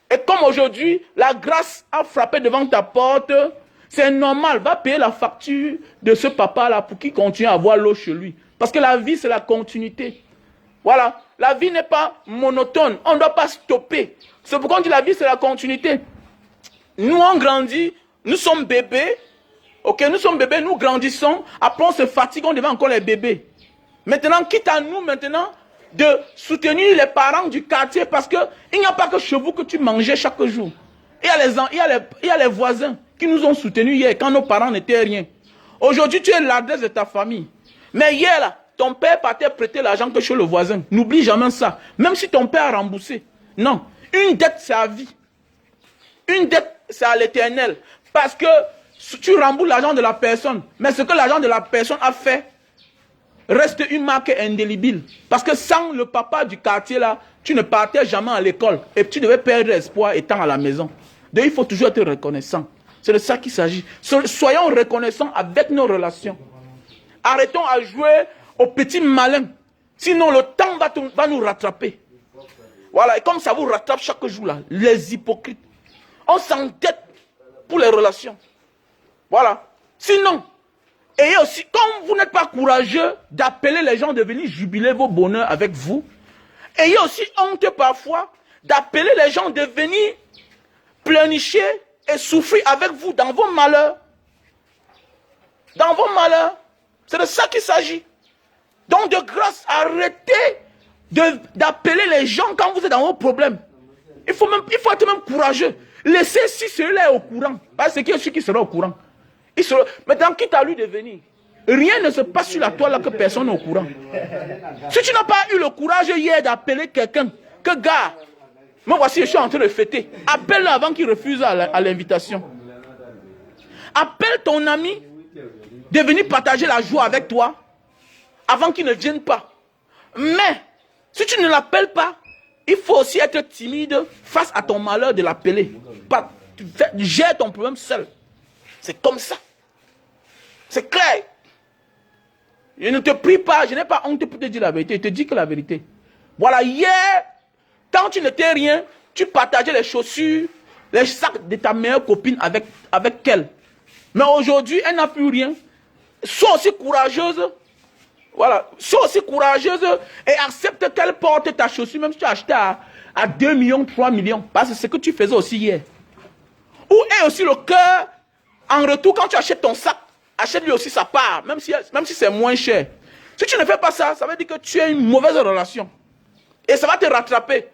Et comme aujourd'hui, la grâce a frappé devant ta porte, c'est normal, va payer la facture de ce papa-là pour qu'il continue à avoir l'eau chez lui. Parce que la vie, c'est la continuité. Voilà, la vie n'est pas monotone, on ne doit pas stopper. C'est pourquoi on dit la vie, c'est la continuité. Nous, on grandit, nous sommes bébés, ok, nous sommes bébés, nous grandissons, après on se fatigue, on devient encore les bébés. Maintenant, quitte à nous, maintenant, de soutenir les parents du quartier parce qu'il n'y a pas que chez vous que tu mangeais chaque jour. Il y a les voisins qui nous ont soutenus hier quand nos parents n'étaient rien. Aujourd'hui, tu es l'adresse de ta famille. Mais hier, là, ton père partait prêter l'argent que chez le voisin. N'oublie jamais ça. Même si ton père a remboursé. Non. Une dette, c'est à vie. Une dette, c'est à l'éternel. Parce que tu rembourses l'argent de la personne. Mais ce que l'argent de la personne a fait reste une marque indélébile. Parce que sans le papa du quartier là, tu ne partais jamais à l'école. Et tu devais perdre espoir étant à la maison. Donc il faut toujours être reconnaissant. C'est de ça qu'il s'agit. Soyons reconnaissants avec nos relations. Arrêtons à jouer au petit malin. Sinon le temps va nous rattraper. Voilà, et comme ça vous rattrape chaque jour là, les hypocrites. On s'endette pour les relations. Voilà. Sinon, et aussi, comme vous n'êtes pas courageux d'appeler les gens de venir jubiler vos bonheurs avec vous, ayez aussi honte parfois d'appeler les gens de venir pleurnicher et souffrir avec vous dans vos malheurs. Dans vos malheurs. C'est de ça qu'il s'agit. Donc de grâce, arrêtez d'appeler les gens quand vous êtes dans vos problèmes. Il faut être même courageux. Laissez si celui-là est au courant. Parce que c'est celui qui sera au courant. Maintenant, quitte à lui de venir. Rien ne se passe sur la toile là que personne n'est au courant. Si tu n'as pas eu le courage hier d'appeler quelqu'un, que gars, moi voici, je suis en train de fêter. Appelle-le avant qu'il refuse à l'invitation. Appelle ton ami de venir partager la joie avec toi avant qu'il ne vienne pas. Mais, si tu ne l'appelles pas, il faut aussi être timide face à ton malheur de l'appeler. Gère ton problème seul. C'est comme ça. C'est clair. Je ne te prie pas, je n'ai pas honte pour te dire la vérité. Je te dis que la vérité. Voilà, hier, quand tu n'étais rien, tu partageais les chaussures, les sacs de ta meilleure copine avec elle. Mais aujourd'hui, elle n'a plus rien. Sois aussi courageuse. Voilà, sois aussi courageuse et accepte qu'elle porte ta chaussure, même si tu as acheté à 2 millions, 3 millions. Parce que c'est ce que tu faisais aussi hier. Où est aussi le cœur? En retour, quand tu achètes ton sac, achète-lui aussi sa part, même si c'est moins cher. Si tu ne fais pas ça, ça veut dire que tu as une mauvaise relation. Et ça va te rattraper.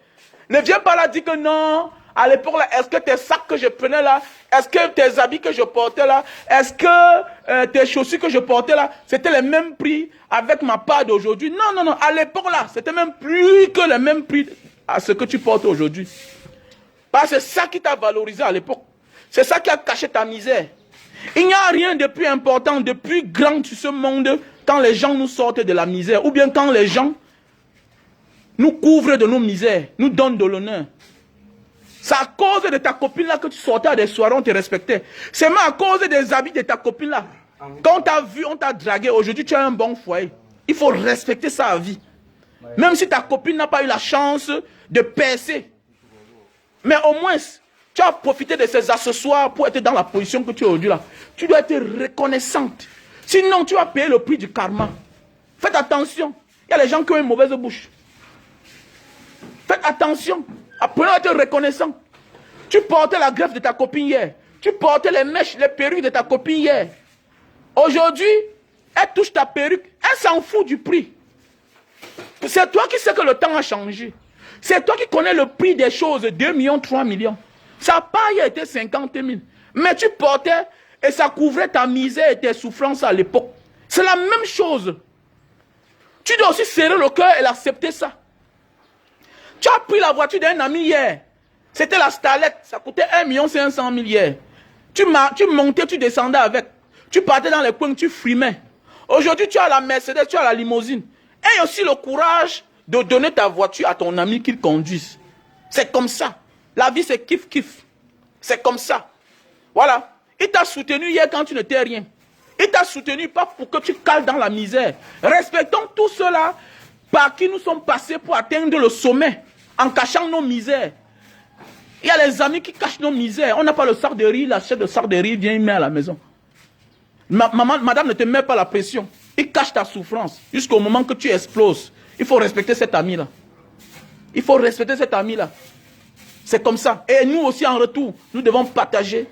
Ne viens pas là dire que non, à l'époque là, est-ce que tes sacs que je prenais là, est-ce que tes habits que je portais là, est-ce que tes chaussures que je portais là, c'était le même prix avec ma part d'aujourd'hui? Non, non, non, à l'époque là, c'était même plus que le même prix à ce que tu portes aujourd'hui. Parce que c'est ça qui t'a valorisé à l'époque. C'est ça qui a caché ta misère. Il n'y a rien de plus important, de plus grand sur ce monde quand les gens nous sortent de la misère. Ou bien quand les gens nous couvrent de nos misères, nous donnent de l'honneur. C'est à cause de ta copine là que tu sortais à des soirées, on te respectait. C'est même à cause des habits de ta copine là. Quand on t'a vu, on t'a dragué, aujourd'hui tu as un bon foyer. Il faut respecter ça à vie. Même si ta copine n'a pas eu la chance de percer. Mais au moins, tu as profité de ces accessoires pour être dans la position que tu es aujourd'hui là. Tu dois être reconnaissante. Sinon, tu vas payer le prix du karma. Faites attention. Il y a les gens qui ont une mauvaise bouche. Faites attention. Apprenez à être reconnaissant. Tu portais la greffe de ta copine hier. Tu portais les mèches, les perruques de ta copine hier. Aujourd'hui, elle touche ta perruque. Elle s'en fout du prix. C'est toi qui sais que le temps a changé. C'est toi qui connais le prix des choses. 2 millions, 3 millions. Ça n'a pas été 50 000. Mais tu portais et ça couvrait ta misère et tes souffrances à l'époque. C'est la même chose. Tu dois aussi serrer le cœur et l'accepter ça. Tu as pris la voiture d'un ami hier. C'était la Starlet. Ça coûtait 1 500 000 hier. Tu montais, tu descendais avec. Tu partais dans les coins, tu frimais. Aujourd'hui, tu as la Mercedes, tu as la limousine. Aie aussi le courage de donner ta voiture à ton ami qu'il conduise. C'est comme ça. La vie, c'est kiff-kiff. C'est comme ça. Voilà. Il t'a soutenu hier quand tu n'étais rien. Il t'a soutenu pas pour que tu cales dans la misère. Respectons tout cela par qui nous sommes passés pour atteindre le sommet en cachant nos misères. Il y a les amis qui cachent nos misères. On n'a pas le sac de riz, la chef de sac de riz vient, il met à la maison. Madame ne te met pas la pression. Il cache ta souffrance jusqu'au moment que tu exploses. Il faut respecter cet ami-là. Il faut respecter cet ami-là. C'est comme ça. Et nous aussi en retour, nous devons partager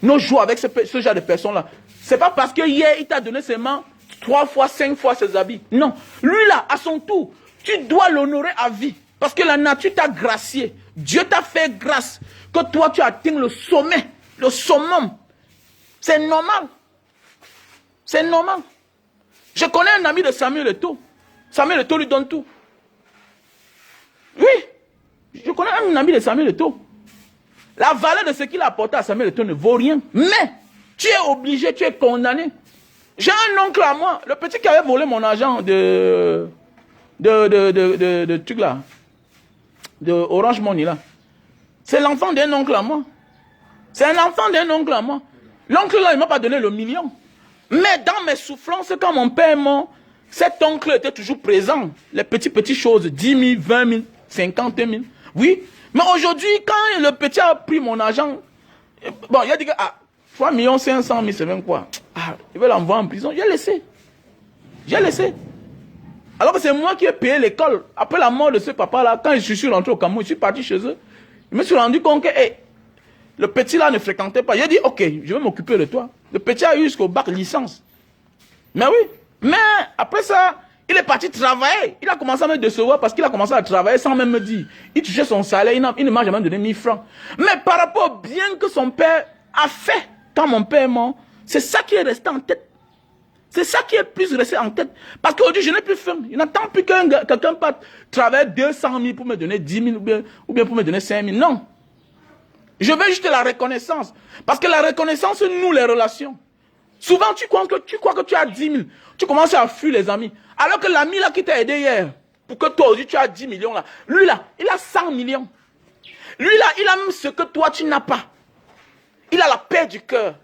nos joies avec ce genre de personnes-là. C'est pas parce que hier, il t'a donné seulement 3 fois, 5 fois ses habits. Non. Lui là, à son tour, tu dois l'honorer à vie. Parce que la nature t'a gracié. Dieu t'a fait grâce. Que toi, tu atteignes le sommet. Le summum. C'est normal. C'est normal. Je connais un ami de Samuel Eto'o. Samuel Eto'o lui donne tout. Oui. Je connais un ami de Samuel Eto'o. La valeur de ce qu'il a apporté à Samuel Eto'o ne vaut rien. Mais, tu es obligé, tu es condamné. J'ai un oncle à moi, le petit qui avait volé mon argent de truc là. De Orange Money là. C'est l'enfant d'un oncle à moi. C'est un enfant d'un oncle à moi. L'oncle là, il ne m'a pas donné le million. Mais dans mes souffrances, quand mon père est mort, cet oncle était toujours présent. Les petites choses, 10 000, 20 000, 50 000. Oui. Mais aujourd'hui, quand le petit a pris mon argent, bon, il a dit que 3 500 000, c'est même quoi? Il veut l'envoyer en prison. J'ai laissé. J'ai laissé. Alors que c'est moi qui ai payé l'école. Après la mort de ce papa-là, quand je suis rentré au Cameroun, je suis parti chez eux. Je me suis rendu compte que le petit là ne fréquentait pas. J'ai dit, ok, je vais m'occuper de toi. Le petit a eu jusqu'au bac licence. Mais oui. Mais après ça, il est parti travailler. Il a commencé à me décevoir parce qu'il a commencé à travailler sans même me dire. Il touchait son salaire, il ne m'a jamais donné 1000 francs. Mais par rapport au bien que son père a fait quand mon père est mort, c'est ça qui est resté en tête. C'est ça qui est plus resté en tête. Parce qu'aujourd'hui, je n'ai plus faim. Il n'attend plus que quelqu'un parte travailler 200 000 pour me donner 10 000 ou bien pour me donner 5 000. Non. Je veux juste la reconnaissance. Parce que la reconnaissance noue les relations. Souvent, tu crois que tu as 10 000. Tu commences à fuir les amis. Alors que l'ami là qui t'a aidé hier, pour que toi aujourd'hui tu as 10 millions là, lui là, il a 100 millions. Lui là, il a même ce que toi tu n'as pas. Il a la paix du cœur.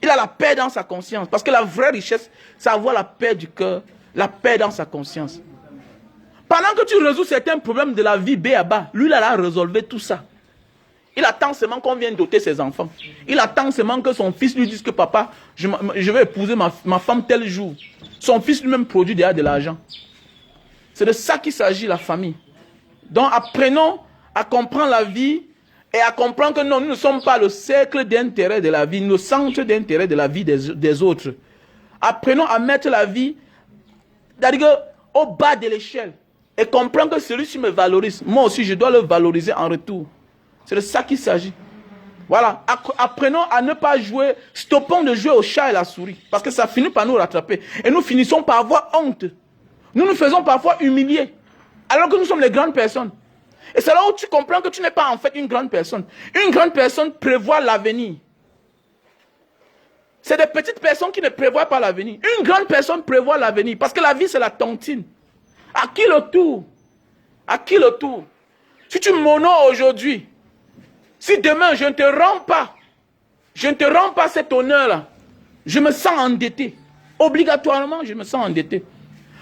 Il a la paix dans sa conscience. Parce que la vraie richesse, c'est avoir la paix du cœur, la paix dans sa conscience. Pendant que tu résous certains problèmes de la vie B à bas, lui là, il a résolu tout ça. Il attend seulement qu'on vienne doter ses enfants. Il attend seulement que son fils lui dise que papa, je vais épouser ma femme tel jour. Son fils lui-même produit déjà de l'argent. C'est de ça qu'il s'agit, la famille. Donc apprenons à comprendre la vie et à comprendre que non, nous ne sommes pas le cercle d'intérêt de la vie, le centre d'intérêt de la vie des autres. Apprenons à mettre la vie au bas de l'échelle et comprendre que celui-ci me valorise. Moi aussi, je dois le valoriser en retour. C'est de ça qu'il s'agit. Voilà. Apprenons à ne pas jouer, stoppons de jouer au chat et la souris. Parce que ça finit par nous rattraper. Et nous finissons par avoir honte. Nous nous faisons parfois humilier. Alors que nous sommes les grandes personnes. Et c'est là où tu comprends que tu n'es pas en fait une grande personne. Une grande personne prévoit l'avenir. C'est des petites personnes qui ne prévoient pas l'avenir. Une grande personne prévoit l'avenir. Parce que la vie, c'est la tontine. À qui le tour? À qui le tour? Si tu m'honores aujourd'hui, si demain je ne te rends pas cet honneur-là, je me sens endetté. Obligatoirement, je me sens endetté.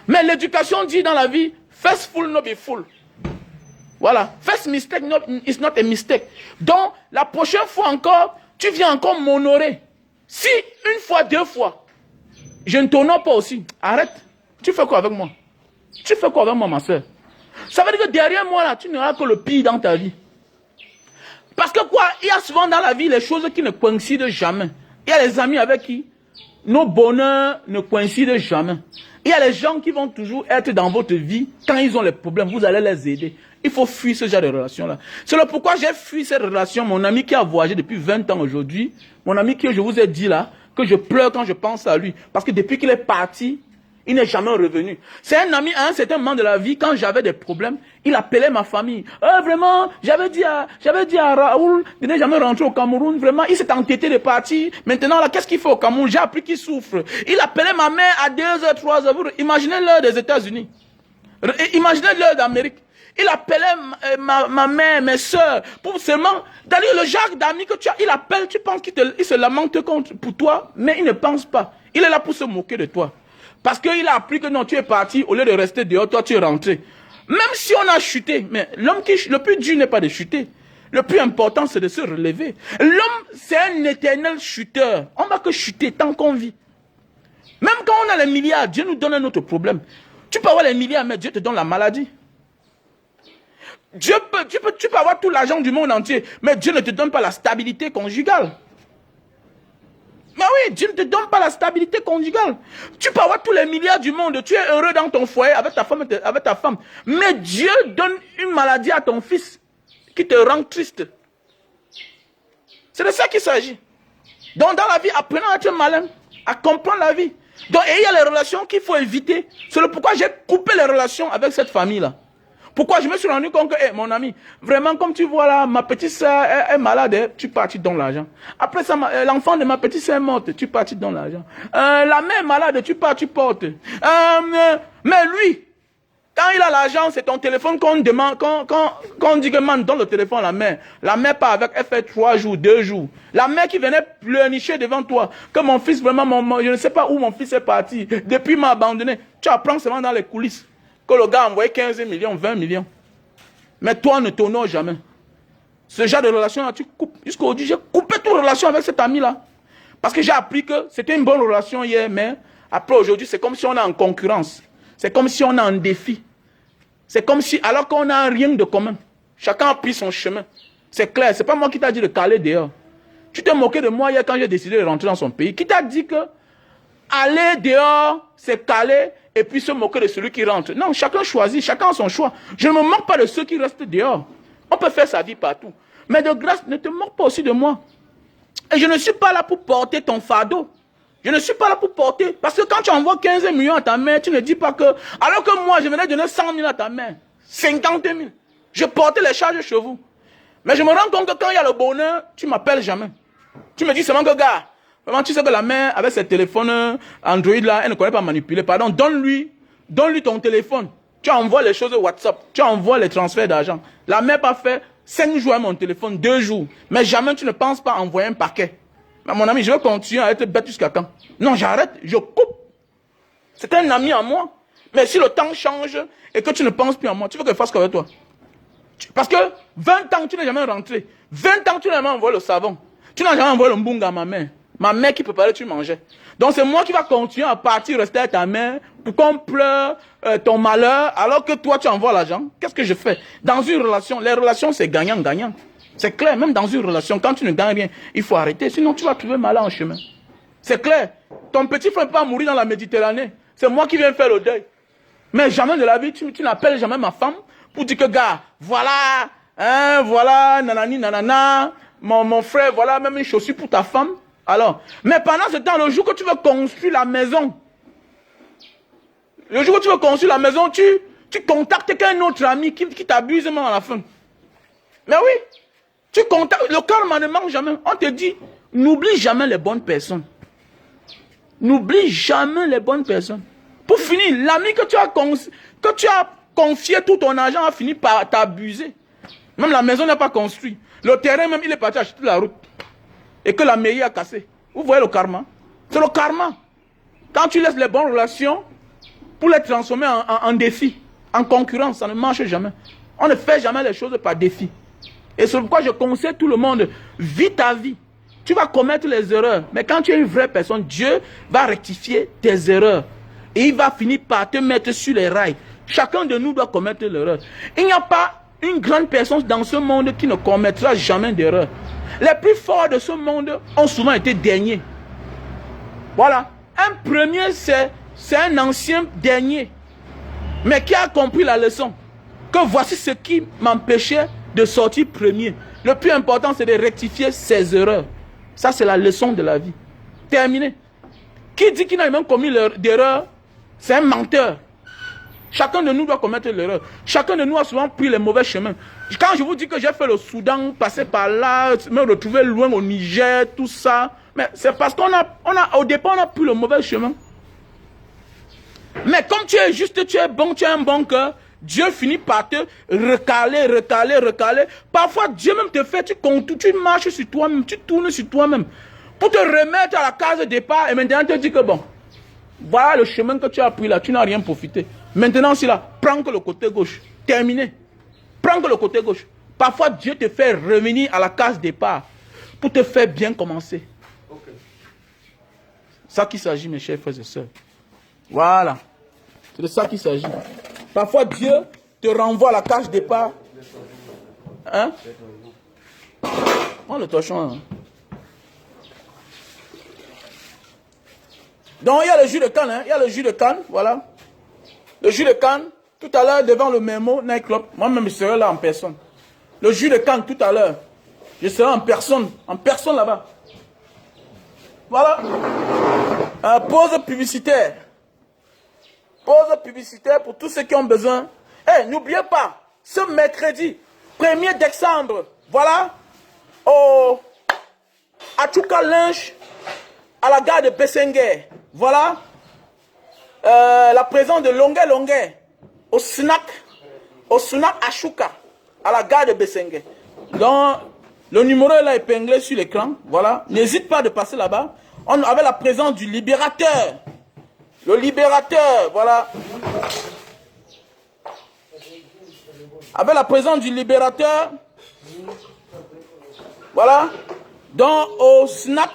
Mais l'éducation dit dans la vie, first fool, not be fool. Voilà. First mistake is not a mistake. Donc, la prochaine fois encore, tu viens encore m'honorer. Si une fois, 2 fois, je ne t'honore pas aussi, arrête. Tu fais quoi avec moi? Tu fais quoi avec moi, ma soeur? Ça veut dire que derrière moi, là, tu n'auras que le pire dans ta vie. Parce que quoi, il y a souvent dans la vie les choses qui ne coïncident jamais. Il y a les amis avec qui nos bonheurs ne coïncident jamais. Il y a les gens qui vont toujours être dans votre vie. Quand ils ont les problèmes, vous allez les aider. Il faut fuir ce genre de relation-là. C'est le pourquoi j'ai fui cette relation. Mon ami qui a voyagé depuis 20 ans aujourd'hui, mon ami que je vous ai dit là, que je pleure quand je pense à lui. Parce que depuis qu'il est parti, Il n'est jamais revenu. C'est un ami à un certain moment de la vie, quand j'avais des problèmes, il appelait ma famille. Vraiment, j'avais dit à Raoul de ne jamais rentrer au Cameroun. Vraiment, il s'est entêté de partir. Maintenant, là, qu'est-ce qu'il fait au Cameroun? J'ai appris qu'il souffre. Il appelait ma mère à 2h, 3h. Imaginez l'heure des États-Unis. Imaginez l'heure d'Amérique. Il appelait ma mère, mes soeurs, pour seulement... D'ailleurs, le Jacques d'amis que tu as, il appelle, tu penses qu'il se lamente pour toi, mais il ne pense pas. Il est là pour se moquer de toi. Parce qu'il a appris que non, tu es parti, au lieu de rester dehors, toi tu es rentré. Même si on a chuté, mais le plus dur n'est pas de chuter. Le plus important, c'est de se relever. L'homme, c'est un éternel chuteur. On ne va que chuter tant qu'on vit. Même quand on a les milliards, Dieu nous donne un autre problème. Tu peux avoir les milliards, mais Dieu te donne la maladie. Tu peux avoir tout l'argent du monde entier, mais Dieu ne te donne pas la stabilité conjugale. Mais oui, Dieu ne te donne pas la stabilité conjugale. Tu peux avoir tous les milliards du monde, tu es heureux dans ton foyer avec ta femme, mais Dieu donne une maladie à ton fils qui te rend triste. C'est de ça qu'il s'agit. Donc dans la vie, apprenons à être malin, à comprendre la vie. Donc il y a les relations qu'il faut éviter. C'est pourquoi j'ai coupé les relations avec cette famille-là. Pourquoi je me suis rendu compte que, mon ami, vraiment, comme tu vois là, ma petite soeur est malade, tu partis dans l'argent. Après ça, l'enfant de ma petite soeur est morte, tu partis dans l'argent. La mère est malade, tu portes. Mais lui, quand il a l'argent, c'est ton téléphone qu'on demande, qu'on dit que man, donne le téléphone à la mère. La mère part avec, elle fait 3 jours, 2 jours. La mère qui venait pleurnicher devant toi, que mon fils, vraiment, je ne sais pas où mon fils est parti, depuis il m'a abandonné. Tu apprends seulement dans les coulisses. Que le gars a envoyé 15 millions, 20 millions. Mais toi, ne t'honore jamais. Ce genre de relation-là, tu coupes. Jusqu'aujourd'hui, j'ai coupé toute relation avec cet ami-là. Parce que j'ai appris que c'était une bonne relation hier, mais après aujourd'hui, c'est comme si on est en concurrence. C'est comme si on est en défi. C'est comme si, alors qu'on n'a rien de commun. Chacun a pris son chemin. C'est clair, c'est pas moi qui t'a dit de caler dehors. Tu t'es moqué de moi hier quand j'ai décidé de rentrer dans son pays. Qui t'a dit que aller dehors, c'est caler et puis se moquer de celui qui rentre? Non, chacun choisit, chacun a son choix. Je ne me moque pas de ceux qui restent dehors. On peut faire sa vie partout. Mais de grâce, ne te moque pas aussi de moi. Et je ne suis pas là pour porter ton fardeau. Je ne suis pas là pour porter. Parce que quand tu envoies 15 millions à ta mère, tu ne dis pas que... Alors que moi, je venais donner 100 000 à ta mère. 50 000. Je portais les charges chez vous. Mais je me rends compte que quand il y a le bonheur, tu ne m'appelles jamais. Tu me dis seulement que, gars, vraiment, tu sais que la mère, avec ses téléphones Android là, elle ne connaît pas manipuler. Pardon, donne-lui ton téléphone. Tu envoies les choses au WhatsApp. Tu envoies les transferts d'argent. La mère pas fait 5 jours à mon téléphone, 2 jours. Mais jamais tu ne penses pas envoyer un paquet. Mais mon ami, je vais continuer à être bête jusqu'à quand? Non, j'arrête, je coupe. C'est un ami à moi. Mais si le temps change et que tu ne penses plus à moi, tu veux que je fasse quoi avec toi? Parce que 20 ans, tu n'es jamais rentré. 20 ans, tu n'as jamais envoyé le savon. Tu n'as jamais envoyé le mbunga à ma mère. Ma mère qui préparait, tu mangeais. Donc c'est moi qui va continuer à partir, rester avec ta mère, pour qu'on pleure ton malheur, alors que toi tu envoies l'argent. Qu'est-ce que je fais? Dans une relation, les relations c'est gagnant-gagnant. C'est clair, même dans une relation, quand tu ne gagnes rien, il faut arrêter, sinon tu vas trouver malheur en chemin. C'est clair. Ton petit frère ne peut pas mourir dans la Méditerranée. C'est moi qui viens faire le deuil. Mais jamais de la vie, tu n'appelles jamais ma femme pour dire que, gars, voilà, voilà, nanani, nanana, mon frère, voilà, même une chaussure pour ta femme. Alors, mais pendant ce temps, le jour que tu veux construire la maison, tu contactes qu'un autre ami qui t'abuse même à la fin. Mais oui, tu contactes, le karma ne manque jamais. On te dit, n'oublie jamais les bonnes personnes. N'oublie jamais les bonnes personnes. Pour finir, l'ami que tu as confié tout ton argent a fini par t'abuser. Même la maison n'est pas construite. Le terrain même, il est parti acheter la route. Et que la mairie a cassé. Vous voyez le karma? C'est le karma. Quand tu laisses les bonnes relations pour les transformer en défi, en concurrence, ça ne marche jamais. On ne fait jamais les choses par défi. Et c'est pourquoi je conseille tout le monde, vis ta vie. Tu vas commettre les erreurs. Mais quand tu es une vraie personne, Dieu va rectifier tes erreurs. Et il va finir par te mettre sur les rails. Chacun de nous doit commettre l'erreur. Il n'y a pas une grande personne dans ce monde qui ne commettra jamais d'erreur. Les plus forts de ce monde ont souvent été derniers. Voilà. Un premier, c'est un ancien dernier. Mais qui a compris la leçon. Que voici ce qui m'empêchait de sortir premier. Le plus important, c'est de rectifier ses erreurs. Ça, c'est la leçon de la vie. Terminé. Qui dit qu'il n'a même commis d'erreur, C'est un menteur. Chacun de nous doit commettre l'erreur. Chacun de nous a souvent pris les mauvais chemins. Quand je vous dis que j'ai fait le Soudan, passé par là, me retrouver loin au Niger, tout ça, mais c'est parce au départ, on a pris le mauvais chemin. Mais comme tu es juste, tu es bon, tu as un bon cœur, Dieu finit par te recaler. Parfois, Dieu même te fait, tu marches sur toi-même, tu tournes sur toi-même, pour te remettre à la case départ, et maintenant te dit que bon, voilà le chemin que tu as pris là, tu n'as rien profité. Maintenant, c'est là, prends que le côté gauche. Terminé. Prends que le côté gauche. Parfois, Dieu te fait revenir à la case départ pour te faire bien commencer. Okay. C'est ça qu'il s'agit, mes chers frères et sœurs. Voilà. C'est de ça qu'il s'agit. Parfois, Dieu te renvoie à la case départ. Hein? Prends le torchon. Hein? Donc, il y a le jus de canne. Hein? Il y a le jus de canne. Voilà. Le jus de canne, tout à l'heure, devant le Memo Nightclub, moi-même, je serai là en personne. Le jus de canne, tout à l'heure, je serai en personne là-bas. Voilà. Pause publicitaire. Pause publicitaire pour tous ceux qui ont besoin. Eh, n'oubliez pas, ce mercredi, 1er décembre, voilà, à Tchouka Lynch, à la gare de Bessengue, voilà. La présence de Longuet au snack Ashuka à la gare de Bessengue. Donc le numéro est là épinglé sur l'écran. Voilà. N'hésite pas de passer là-bas. On avait la présence du libérateur. Le libérateur, voilà. Avec la présence du libérateur. Voilà. Donc au snack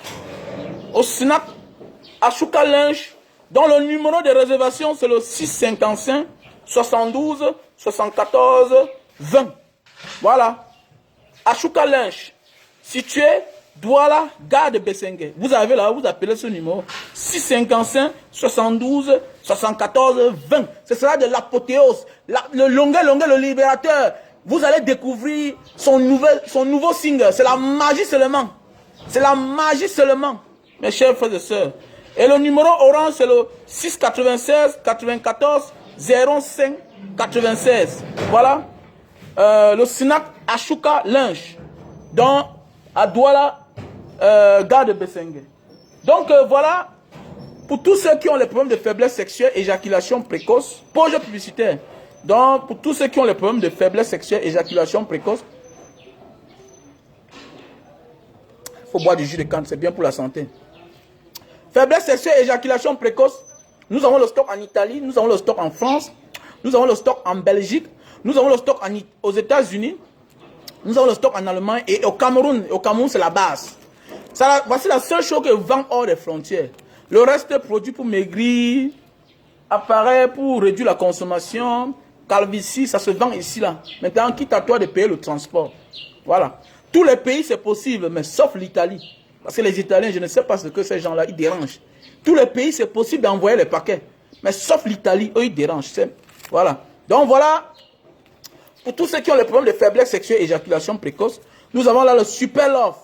Ashuka Lynch. Donc le numéro de réservation, c'est le 655 72 74 20. Voilà. Ashuka Lynch, situé Douala, gare de Bessengue. Vous avez là, vous appelez ce numéro 655 72 74 20. Ce sera de l'apothéose. Le Longuet, le libérateur. Vous allez découvrir son nouveau single. C'est la magie seulement. C'est la magie seulement. Mes chers frères et sœurs. Et le numéro orange, c'est le 696 94 05 96. Voilà. Le snack Ashuka Lynch. Donc, à Douala, gare de Bessengue. Donc, voilà. Pour tous ceux qui ont les problèmes de faiblesse sexuelle, éjaculation précoce, pause publicitaire. Donc, pour tous ceux qui ont les problèmes de faiblesse sexuelle, éjaculation précoce, il faut boire du jus de canne, c'est bien pour la santé. Faiblesse sexuelle, éjaculation précoce. Nous avons le stock en Italie, nous avons le stock en France, nous avons le stock en Belgique, nous avons le stock aux États-Unis, nous avons le stock en Allemagne et au Cameroun. Au Cameroun, c'est la base. Voici la seule chose que vend hors des frontières. Le reste est produit pour maigrir, appareil pour réduire la consommation, calvitie, ça se vend ici, là. Maintenant, quitte à toi de payer le transport. Voilà. Tous les pays, c'est possible, mais sauf l'Italie. Parce que les Italiens, je ne sais pas ce que ces gens-là, ils dérangent. Tous les pays, c'est possible d'envoyer les paquets. Mais sauf l'Italie, eux, ils dérangent. Voilà. Donc voilà, pour tous ceux qui ont les problèmes de faiblesse sexuelle et éjaculation précoce, nous avons là le Super Love.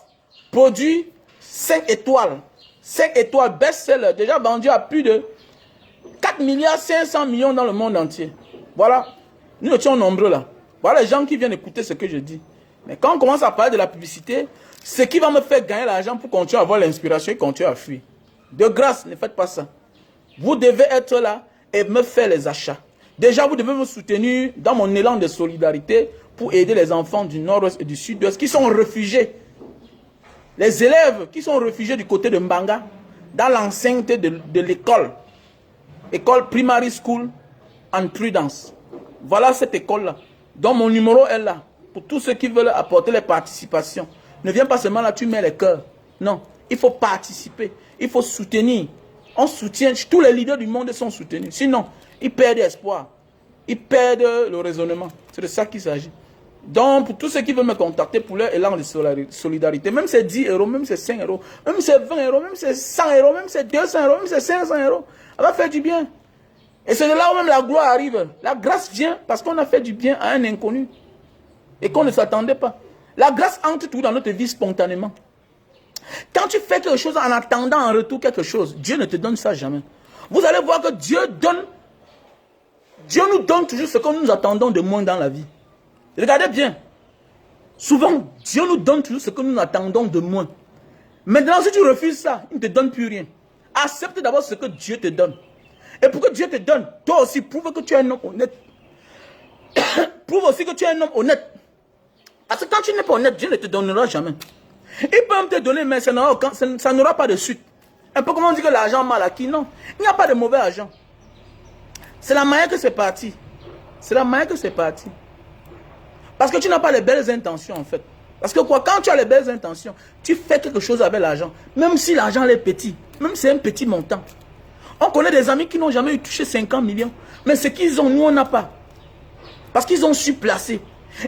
Produit 5 étoiles. 5 étoiles best-seller. Déjà vendu à plus de 4 milliards 500 millions dans le monde entier. Voilà. Nous étions nombreux là. Voilà les gens qui viennent écouter ce que je dis. Mais quand on commence à parler de la publicité, ce qui va me faire gagner l'argent pour continuer à avoir l'inspiration et continuer à fuir. De grâce, ne faites pas ça. Vous devez être là et me faire les achats. Déjà, vous devez me soutenir dans mon élan de solidarité pour aider les enfants du nord-ouest et du sud-ouest qui sont réfugiés. Les élèves qui sont réfugiés du côté de Mbanga, dans l'enceinte de l'école. École Primary School en Prudence. Voilà cette école-là. Donc mon numéro est là. Pour tous ceux qui veulent apporter les participations. Ne viens pas seulement là, tu mets les cœurs. Non, il faut participer. Il faut soutenir. On soutient. Tous les leaders du monde sont soutenus. Sinon, ils perdent espoir. Ils perdent le raisonnement. C'est de ça qu'il s'agit. Donc, pour tous ceux qui veulent me contacter pour leur élan de solidarité, même c'est 10 euros, même c'est 5 euros, même c'est 20 euros, même c'est 100 euros, même c'est 200 euros, même c'est 500 euros, ça va faire du bien. Et c'est de là où même la gloire arrive. La grâce vient parce qu'on a fait du bien à un inconnu. Et qu'on ne s'attendait pas. La grâce entre tout dans notre vie spontanément. Quand tu fais quelque chose en attendant en retour quelque chose, Dieu ne te donne ça jamais. vous allez voir que Dieu nous donne toujours ce que nous attendons de moins dans la vie. Regardez bien. Souvent, Dieu nous donne toujours ce que nous attendons de moins. Maintenant, si tu refuses ça, il ne te donne plus rien. Accepte d'abord ce que Dieu te donne. Et pour que Dieu te donne, toi aussi, prouve que tu es un homme honnête. Prouve aussi que tu es un homme honnête. Parce que quand tu n'es pas honnête, Dieu ne te donnera jamais. Il peut même te donner, mais ça n'aura pas de suite. Un peu comme on dit que l'argent mal acquis. Non, il n'y a pas de mauvais argent. C'est la manière que c'est parti. C'est la manière que c'est parti. Parce que tu n'as pas les belles intentions en fait. Parce que quoi, quand tu as les belles intentions, tu fais quelque chose avec l'argent. Même si l'argent est petit, même si c'est un petit montant. On connaît des amis qui n'ont jamais eu touché 50 millions. Mais ce qu'ils ont, nous on n'a pas. Parce qu'ils ont su placer.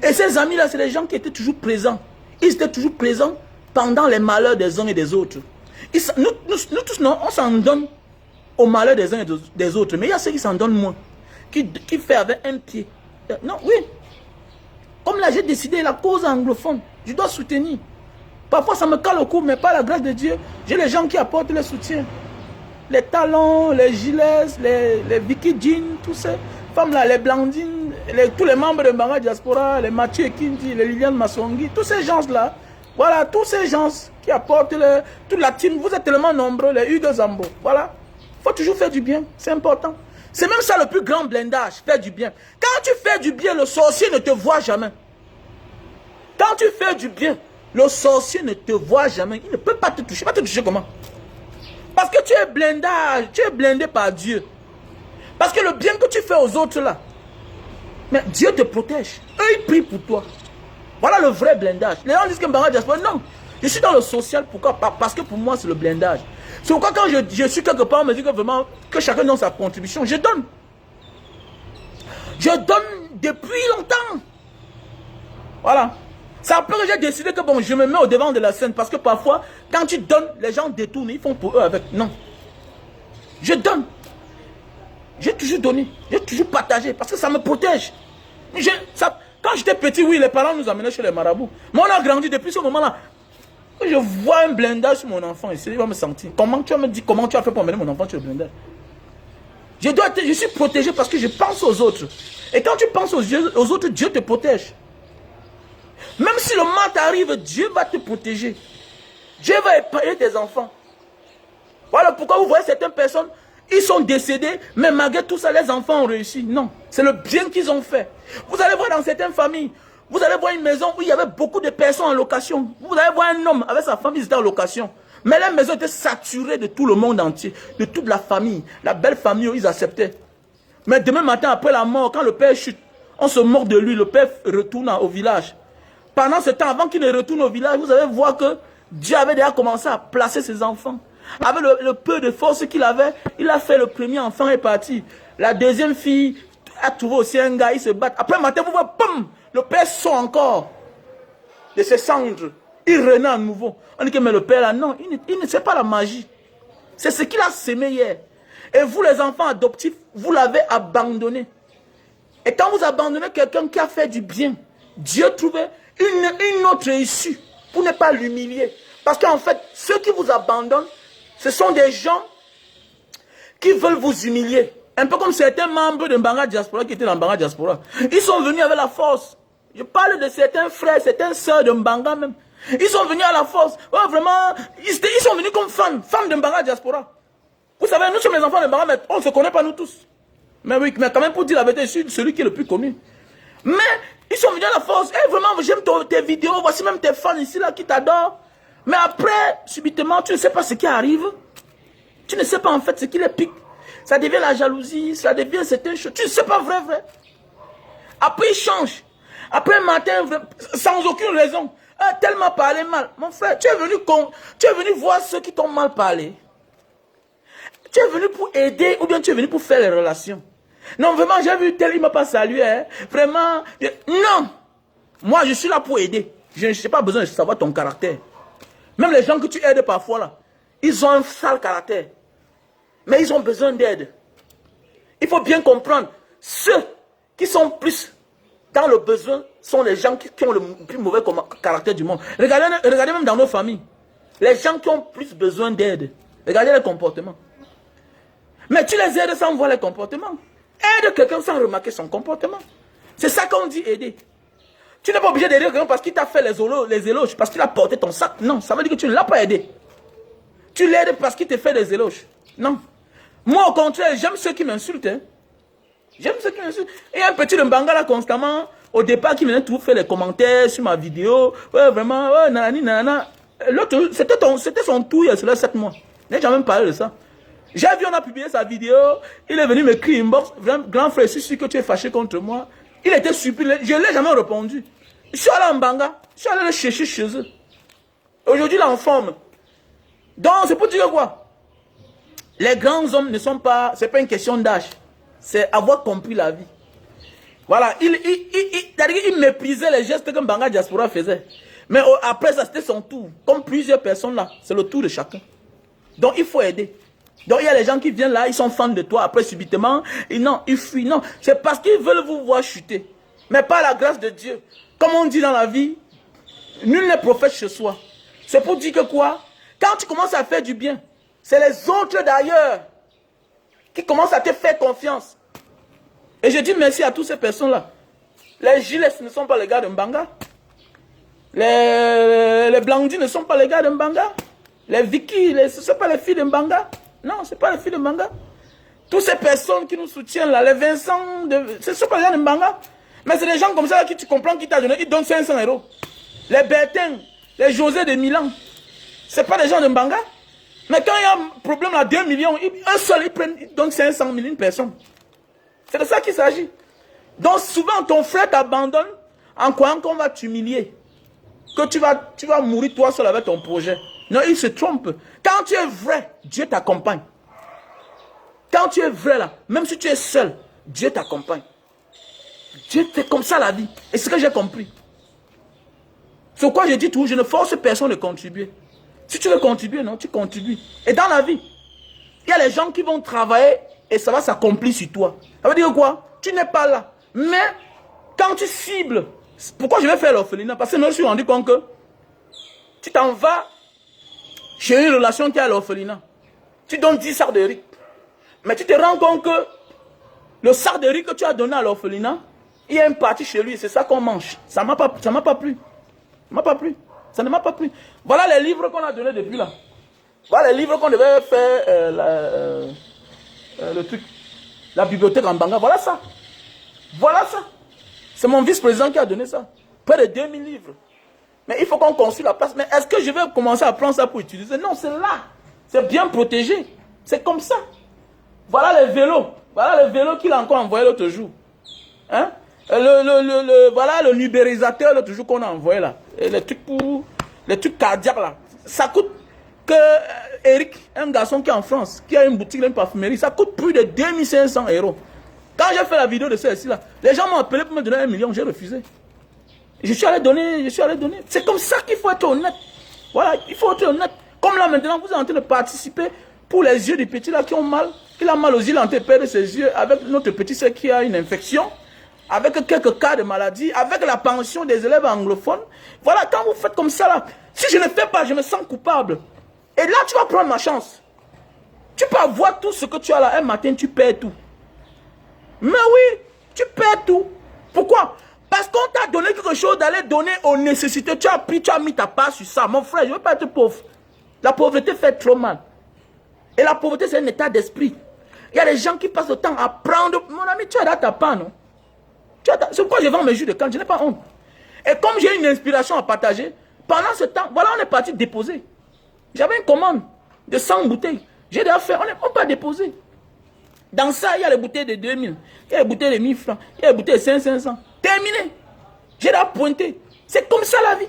Et ces amis-là, c'est des gens qui étaient toujours présents. Ils étaient toujours présents pendant les malheurs des uns et des autres. Nous tous, non, on s'en donne au malheur des uns et des autres. Mais il y a ceux qui s'en donnent moins. Qui fait avec un pied. Non, oui. Comme là, j'ai décidé la cause anglophone. Je dois soutenir. Parfois, ça me cale au cou, mais par la grâce de Dieu, j'ai les gens qui apportent le soutien. Les talons, les gilets, les Vicky Jean, tous ces femmes-là, les Blandines, tous les membres de Mbanga Diaspora, les Mathieu Kindi, les Liliane Massongi, tous ces gens-là, voilà, tous ces gens qui apportent toute la team, vous êtes tellement nombreux, les Hugo Zambo, voilà. Il faut toujours faire du bien, c'est important. C'est même ça le plus grand blindage, faire du bien. Quand tu fais du bien, le sorcier ne te voit jamais. Quand tu fais du bien, le sorcier ne te voit jamais. Il ne peut pas te toucher. Il va te toucher comment? Parce que tu es blindage, tu es blindé par Dieu. Parce que le bien que tu fais aux autres là, mais Dieu te protège. Eux, ils prient pour toi. Voilà le vrai blindage. Les gens disent que Mbanga Diaspora, non. Je suis dans le social, pourquoi? Parce que pour moi, c'est le blindage. C'est pourquoi quand je suis quelque part, on me dit que vraiment, que chacun donne sa contribution. Je donne. Je donne depuis longtemps. Voilà. C'est après que j'ai décidé que bon, je me mets au devant de la scène. Parce que parfois, quand tu donnes, les gens détournent. Ils font pour eux avec. Non. Je donne. J'ai toujours donné. J'ai toujours partagé. Parce que ça me protège. Quand j'étais petit, oui, les parents nous amenaient chez les marabouts. Mais on a grandi depuis ce moment-là. Quand je vois un blindage sur mon enfant, il va me sentir. Comment tu me dis, comment tu as fait pour amener mon enfant sur le blindage? Je suis protégé parce que je pense aux autres. Et quand tu penses aux autres, Dieu te protège. Même si le mal t'arrive, Dieu va te protéger. Dieu va épargner tes enfants. Voilà pourquoi vous voyez certaines personnes, ils sont décédés, mais malgré tout ça, les enfants ont réussi. Non, c'est le bien qu'ils ont fait. Vous allez voir dans certaines familles, vous allez voir une maison où il y avait beaucoup de personnes en location. Vous allez voir un homme avec sa femme, ils étaient en location. Mais la maison était saturée de tout le monde entier, de toute la famille. La belle famille, ils acceptaient. Mais demain matin, après la mort, quand le père chute, on se moque de lui, le père retourne au village. Pendant ce temps, avant qu'il ne retourne au village, vous allez voir que Dieu avait déjà commencé à placer ses enfants. Avec le peu de force qu'il avait, il a fait le premier enfant est parti. La deuxième fille a trouvé aussi un gars, ils se battent. Après matin, vous voyez, boum, le père sort encore de ses cendres. Il renaît à nouveau. On dit que mais le père là, non, il ne sait pas la magie. C'est ce qu'il a semé hier. Et vous les enfants adoptifs, vous l'avez abandonné. Et quand vous abandonnez quelqu'un qui a fait du bien, Dieu trouvait une autre issue pour ne pas l'humilier. Parce qu'en fait, ceux qui vous abandonnent, ce sont des gens qui veulent vous humilier. Un peu comme certains membres de Mbanga Diaspora qui étaient dans Mbanga Diaspora. Ils sont venus avec la force. Je parle de certains frères, certaines sœurs de Mbanga même. Ils sont venus à la force. Ouais, vraiment, ils sont venus comme femmes de Mbanga Diaspora. Vous savez, nous sommes les enfants de Mbanga, mais on ne se connaît pas nous tous. Mais oui, mais quand même pour dire la vérité, je suis celui qui est le plus connu. Mais ils sont venus à la force. Eh, vraiment, j'aime tes vidéos. Voici même tes fans ici là qui t'adorent. Mais après, subitement, tu ne sais pas ce qui arrive. Tu ne sais pas en fait ce qui les pique. Ça devient la jalousie, ça devient certaines choses. Tu ne sais pas vrai. Après, ils changent. Après, un matin, sans aucune raison. Tellement parlé mal. Mon frère, tu es venu voir ceux qui t'ont mal parlé. Tu es venu pour aider ou bien tu es venu pour faire les relations. Non, vraiment, j'ai vu tel, il ne m'a pas salué. Hein. Vraiment, non. Moi, je suis là pour aider. Je n'ai pas besoin de savoir ton caractère. Même les gens que tu aides parfois là, ils ont un sale caractère. Mais ils ont besoin d'aide. Il faut bien comprendre, ceux qui sont plus dans le besoin sont les gens qui ont le plus mauvais caractère du monde. Regardez même dans nos familles. Les gens qui ont plus besoin d'aide. Regardez le comportement. Mais tu les aides sans voir les comportements. Aide quelqu'un sans remarquer son comportement. C'est ça qu'on dit aider. Tu n'es pas obligé d'aider quelqu'un parce qu'il t'a fait les éloges, parce qu'il a porté ton sac. Non, ça veut dire que tu ne l'as pas aidé. Tu l'aides parce qu'il te fait des éloges. Non. Moi, au contraire, j'aime ceux qui m'insultent. Hein. J'aime ceux qui m'insultent. Et un petit Mbanga là, constamment, au départ, qui venait tout faire les commentaires sur ma vidéo. Ouais, vraiment, ouais, nanani, nanana. L'autre, c'était son tour il y a cela 7 mois. Je n'ai jamais parlé de ça. J'ai vu, on a publié sa vidéo. Il est venu me crier inbox. Grand frère, je suis sûr que tu es fâché contre moi. Il était surpris. Je ne l'ai jamais répondu. Je suis allé en Mbanga. Je suis allé le chercher chez eux. Aujourd'hui, là, en forme. Donc, c'est pour dire quoi? Les grands hommes ne sont pas... C'est pas une question d'âge. C'est avoir compris la vie. Voilà. Il méprisait les gestes que Mbanga Diaspora faisait. Mais après ça, c'était son tour. Comme plusieurs personnes là, c'est le tour de chacun. Donc, il faut aider. Donc, il y a les gens qui viennent là, ils sont fans de toi. Après, subitement, ils fuient. Non, c'est parce qu'ils veulent vous voir chuter. Mais par la grâce de Dieu. Comme on dit dans la vie, nul n'est prophète chez soi. C'est pour dire que quoi? Quand tu commences à faire du bien, c'est les autres d'ailleurs qui commencent à te faire confiance. Et je dis merci à toutes ces personnes-là. Les gilets ne sont pas les gars de Mbanga. Les Blandis ne sont pas les gars de Mbanga. Les Vicky, ce ne sont pas les filles de Mbanga. Non, ce ne sont pas les filles de Mbanga. Toutes ces personnes qui nous soutiennent là, les Vincent, ce ne sont pas les gens de Mbanga. Mais c'est des gens comme ça là, qui tu comprends qui t'a donné, ils donnent 500 €. Les Bertin, les José de Milan, ce n'est pas des gens de Mbanga. Mais quand il y a un problème là, 2 millions, un seul, ils donnent 500 000 une personne. C'est de ça qu'il s'agit. Donc souvent, ton frère t'abandonne en croyant qu'on va t'humilier. Que tu vas mourir toi seul avec ton projet. Non, il se trompe. Quand tu es vrai, Dieu t'accompagne. Quand tu es vrai là, même si tu es seul, Dieu t'accompagne. Dieu fait comme ça la vie. Et c'est ce que j'ai compris. C'est pourquoi je dis toujours, je ne force personne de contribuer. Si tu veux contribuer, non, tu contribues. Et dans la vie, il y a les gens qui vont travailler et ça va s'accomplir sur toi. Ça veut dire quoi? Tu n'es pas là. Mais quand tu cibles, pourquoi je vais faire l'orphelinat? Parce que je me suis rendu compte que tu t'en vas chez une relation qui est à l'orphelinat. Tu donnes 10 sacs de riz. Mais tu te rends compte que le sac de riz que tu as donné à l'orphelinat, il y a une partie chez lui, c'est ça qu'on mange. Ça ne m'a pas plu. Ça ne m'a pas plu. Voilà les livres qu'on a donnés depuis là. Voilà les livres qu'on devait faire, le truc, la bibliothèque en Mbanga. Voilà ça. Voilà ça. C'est mon vice-président qui a donné ça. Près de 2000 livres. Mais il faut qu'on construise la place. Mais est-ce que je vais commencer à prendre ça pour utiliser? Non, c'est là. C'est bien protégé. C'est comme ça. Voilà les vélos. Voilà les vélos qu'il a encore envoyé l'autre jour. Hein? Voilà le nubérisateur l'autre jour qu'on a envoyé là. Et les trucs cardiaques là. Ça coûte que Eric, un garçon qui est en France, qui a une boutique, une parfumerie, ça coûte plus de 2500 €. Quand j'ai fait la vidéo de celle-ci là, les gens m'ont appelé pour me donner 1 million, j'ai refusé. Je suis allé donner. C'est comme ça qu'il faut être honnête. Voilà, il faut être honnête. Comme là maintenant, vous êtes en train de participer pour les yeux du petit là qui ont mal. Il a mal aux yeux, il est en train de perdre ses yeux avec notre petit soeur qui a une infection, avec quelques cas de maladie, avec la pension des élèves anglophones. Voilà, quand vous faites comme ça là, si je ne fais pas, je me sens coupable. Et là, tu vas prendre ma chance. Tu peux avoir tout ce que tu as là, un matin, tu perds tout. Mais oui, tu perds tout. Pourquoi? Parce qu'on t'a donné quelque chose d'aller donner aux nécessités. Tu as pris, tu as mis ta part sur ça. Mon frère, je ne veux pas être pauvre. La pauvreté fait trop mal. Et la pauvreté, c'est un état d'esprit. Il y a des gens qui passent le temps à prendre. Mon ami, tu as dans ta part, non? C'est pourquoi je vends mes jus de canne, je n'ai pas honte. Et comme j'ai une inspiration à partager, pendant ce temps, voilà, on est parti déposer. J'avais une commande de 100 bouteilles. J'ai déjà fait, on peut déposer. Dans ça, il y a les bouteilles de 2000, il y a les bouteilles de 1000 francs, il y a les bouteilles de 500. Terminé. J'ai déjà pointé. C'est comme ça la vie.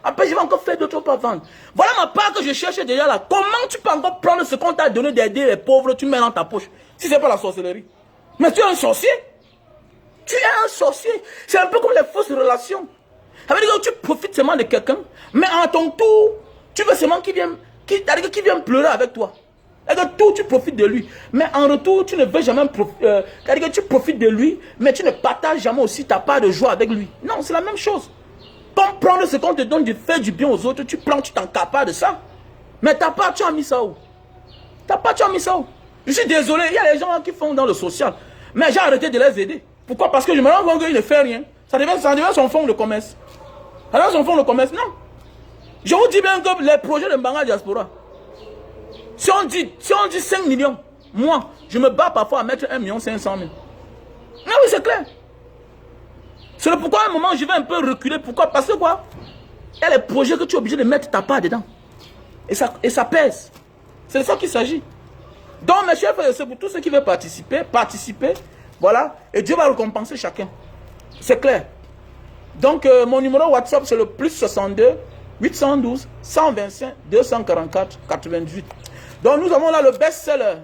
Après, je vais encore faire d'autres pas vendre. Voilà ma part que je cherchais déjà là. Comment tu peux encore prendre ce qu'on t'a donné d'aider les pauvres, tu mets dans ta poche, si ce n'est pas la sorcellerie? Mais tu es un sorcier. Tu es un sorcier. C'est un peu comme les fausses relations. Ça veut dire que tu profites seulement de quelqu'un, mais en ton tour, tu veux seulement qu'il vienne pleurer avec toi. C'est-à-dire que tout, tu profites de lui. Mais en retour, tu ne veux jamais profiter. C'est-à-dire que tu profites de lui, mais tu ne partages jamais aussi ta part de joie avec lui. Non, c'est la même chose. Comme prendre ce qu'on te donne de faire du bien aux autres, tu prends, tu t'encapares de ça. Mais ta part, tu as mis ça où? Ta part, tu as mis ça où? Je suis désolé, il y a des gens qui font dans le social. Mais j'ai arrêté de les aider. Pourquoi? Parce que je me rends compte qu'il ne fait rien. Ça devient son fonds de commerce. Ça devient son fonds de commerce. Non. Je vous dis bien que les projets de Mbanga Diaspora, si on dit 5 millions, moi, je me bats parfois à mettre 1 500 000. Ah oui, c'est clair. C'est pourquoi à un moment, je vais un peu reculer. Pourquoi? Parce que quoi? Il y a les projets que tu es obligé de mettre ta part dedans. Et ça pèse. C'est de ça qu'il s'agit. Donc, mes chers frères, c'est pour tous ceux qui veulent participer, voilà, et Dieu va récompenser chacun. C'est clair. Donc, mon numéro WhatsApp, c'est le +62 812 125 244 88. Donc, nous avons là le best-seller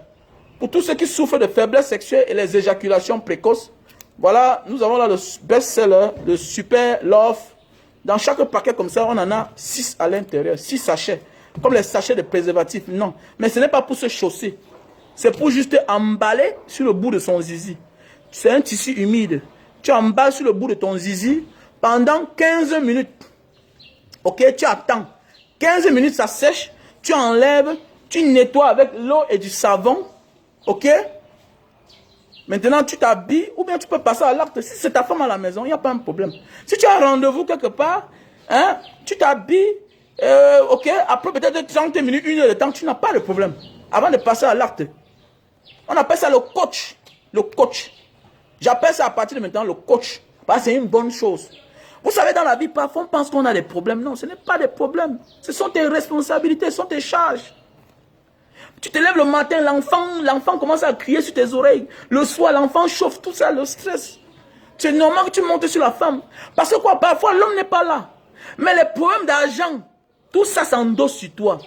pour tous ceux qui souffrent de faiblesse sexuelle et les éjaculations précoces. Voilà, nous avons là le best-seller, le Super Love. Dans chaque paquet comme ça, on en a 6 à l'intérieur, 6 sachets. Comme les sachets de préservatifs, non. Mais ce n'est pas pour se chausser. C'est pour juste emballer sur le bout de son zizi. C'est un tissu humide. Tu emballes sur le bout de ton zizi pendant 15 minutes. Ok, tu attends. 15 minutes, ça sèche. Tu enlèves, tu nettoies avec l'eau et du savon. Ok? Maintenant, tu t'habilles ou bien tu peux passer à l'acte. Si c'est ta femme à la maison, il n'y a pas un problème. Si tu as un rendez-vous quelque part, hein, tu t'habilles, ok, après peut-être 30 minutes, 1 heure de temps, tu n'as pas de problème. Avant de passer à l'acte. On appelle ça le coach. Le coach. J'appelle ça à partir de maintenant le coach. Parce que c'est une bonne chose. Vous savez, dans la vie, parfois, on pense qu'on a des problèmes. Non, ce n'est pas des problèmes. Ce sont tes responsabilités, ce sont tes charges. Tu te lèves le matin, l'enfant commence à crier sur tes oreilles. Le soir, l'enfant chauffe, tout ça, le stress. C'est normal que tu montes sur la femme. Parce que quoi, parfois, l'homme n'est pas là. Mais les problèmes d'argent, tout ça s'endosse sur toi.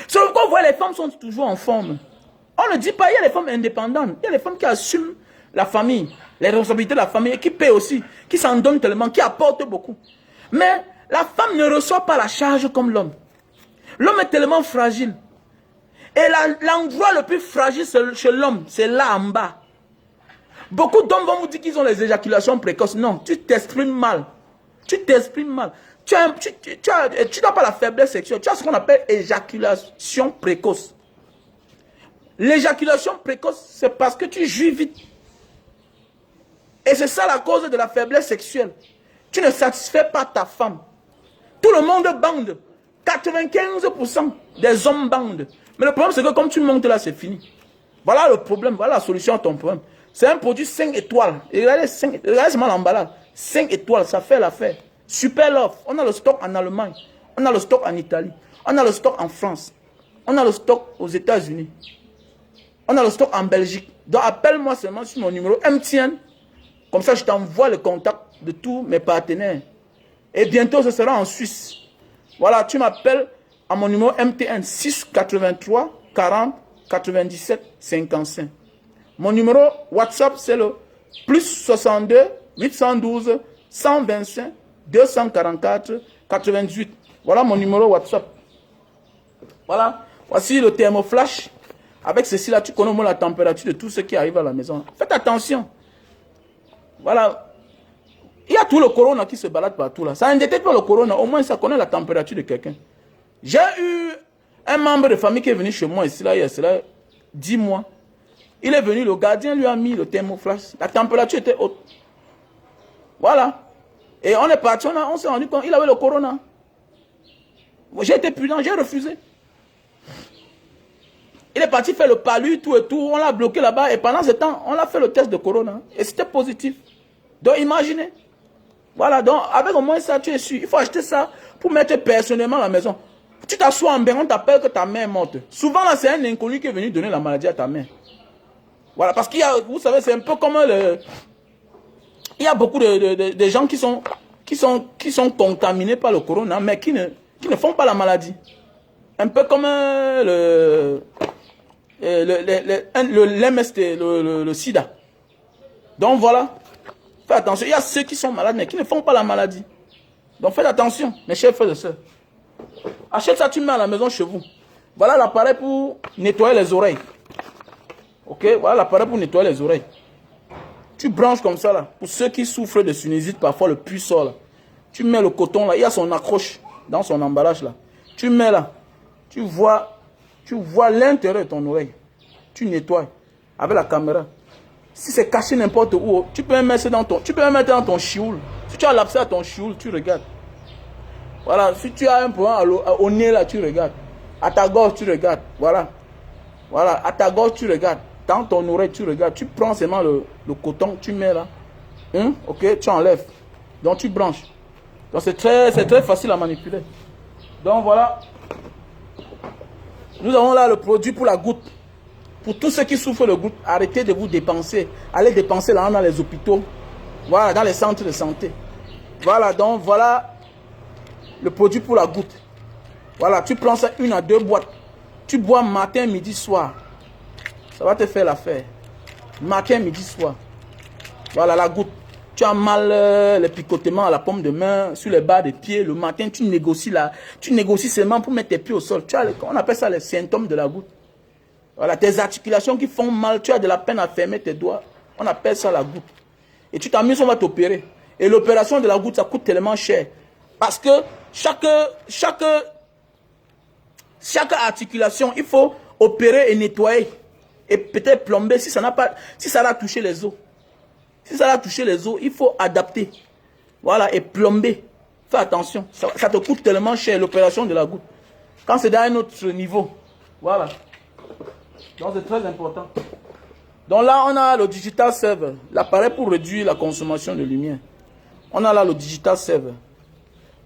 C'est pourquoi vous voyez, les femmes sont toujours en forme. On ne dit pas, il y a les femmes indépendantes. Il y a les femmes qui assument la famille, les responsabilités de la famille, et qui paient aussi, qui s'en donnent tellement, qui apportent beaucoup. Mais la femme ne reçoit pas la charge comme l'homme. L'homme est tellement fragile. Et l'endroit le plus fragile chez l'homme, c'est là en bas. Beaucoup d'hommes vont vous dire qu'ils ont les éjaculations précoces. Non, tu t'exprimes mal. Tu t'exprimes mal. Tu n'as pas la faiblesse sexuelle. Tu as ce qu'on appelle éjaculation précoce. L'éjaculation précoce, c'est parce que tu jouis vite. Et c'est ça la cause de la faiblesse sexuelle. Tu ne satisfais pas ta femme. Tout le monde bande. 95% des hommes bandent. Mais le problème, c'est que comme tu montes là, c'est fini. Voilà le problème, voilà la solution à ton problème. C'est un produit 5 étoiles. Et regardez seulement l'emballage. 5 étoiles, ça fait l'affaire. Super Love. On a le stock en Allemagne. On a le stock en Italie. On a le stock en France. On a le stock aux États-Unis. On a le stock en Belgique. Donc appelle-moi seulement sur mon numéro MTN. Comme ça, je t'envoie le contact de tous mes partenaires. Et bientôt, ce sera en Suisse. Voilà, tu m'appelles à mon numéro MTN 683 40 97 55. Mon numéro WhatsApp, c'est le +62 812 125 244 88. Voilà mon numéro WhatsApp. Voilà, voici le thermoflash. Avec ceci là, tu connais au moins la température de tout ce qui arrive à la maison. Faites attention. Voilà. Il y a tout le corona qui se balade partout là. Ça ne détecte pas le corona. Au moins, ça connaît la température de quelqu'un. J'ai eu un membre de famille qui est venu chez moi ici là, il y a cela 10 mois. Il est venu, le gardien lui a mis le thermoflash. La température était haute. Voilà. Et on est parti, on s'est rendu compte, il avait le corona. J'ai été prudent, j'ai refusé. Il est parti faire le palu, tout et tout. On l'a bloqué là-bas. Et pendant ce temps, on a fait le test de corona. Et c'était positif. Donc, imaginez. Voilà. Donc, avec au moins ça, tu es sûr. Il faut acheter ça pour mettre personnellement à la maison. Tu t'assois en bain, on t'appelle que ta mère est morte. Souvent, là, c'est un inconnu qui est venu donner la maladie à ta mère. Voilà. Parce qu'il y a, vous savez, c'est un peu comme le... Il y a beaucoup de gens qui sont contaminés par le corona, mais qui ne font pas la maladie. Un peu comme le MST, le sida. Donc voilà, faites attention. Il y a ceux qui sont malades mais qui ne font pas la maladie. Donc faites attention, mes chers frères et sœurs. Achète ça, tu mets à la maison chez vous. Voilà l'appareil pour nettoyer les oreilles. Ok, voilà l'appareil pour nettoyer les oreilles. Tu branches comme ça là. Pour ceux qui souffrent de sinusite, parfois le puits sort là. Tu mets le coton là, il y a son accroche dans son emballage là. Tu mets là. Tu vois l'intérieur de ton oreille. tu nettoies avec la caméra. Si c'est caché n'importe où, tu peux mettre dans ton chioul. Si tu as l'abcès à ton chioul, tu regardes. Voilà, si tu as un problème au nez là, tu regardes. À ta gorge, tu regardes. Voilà. Voilà, à ta gorge, tu regardes. Dans ton oreille, tu regardes. Tu prends seulement le coton, tu mets là. Ok, tu enlèves. Donc tu branches. Donc c'est très facile à manipuler. Donc voilà. Nous avons là le produit pour la goutte. Pour tous ceux qui souffrent de goutte, arrêtez de vous dépenser. Allez dépenser là dans les hôpitaux. Voilà, dans les centres de santé. Voilà, donc voilà le produit pour la goutte. Voilà, tu prends ça 1 à 2 boîtes. Tu bois matin, midi, soir. Ça va te faire l'affaire. Matin, midi, soir. Voilà la goutte. Tu as mal les picotements à la paume de main, sur les bas des pieds. Le matin, tu négocies là. Tu négocies seulement pour mettre tes pieds au sol. On appelle ça les symptômes de la goutte. Voilà, tes articulations qui font mal, tu as de la peine à fermer tes doigts. On appelle ça la goutte. Et tu t'amuses, on va t'opérer. Et l'opération de la goutte, ça coûte tellement cher. Parce que chaque articulation, il faut opérer et nettoyer. Et peut-être plomber si ça a touché les os. Si ça a touché les os, il faut adapter. Voilà, et plomber. Fais attention. Ça te coûte tellement cher l'opération de la goutte. Quand c'est dans un autre niveau. Voilà. Donc c'est très important. Donc là, on a le Digital Server. L'appareil pour réduire la consommation de lumière. On a là le Digital Server.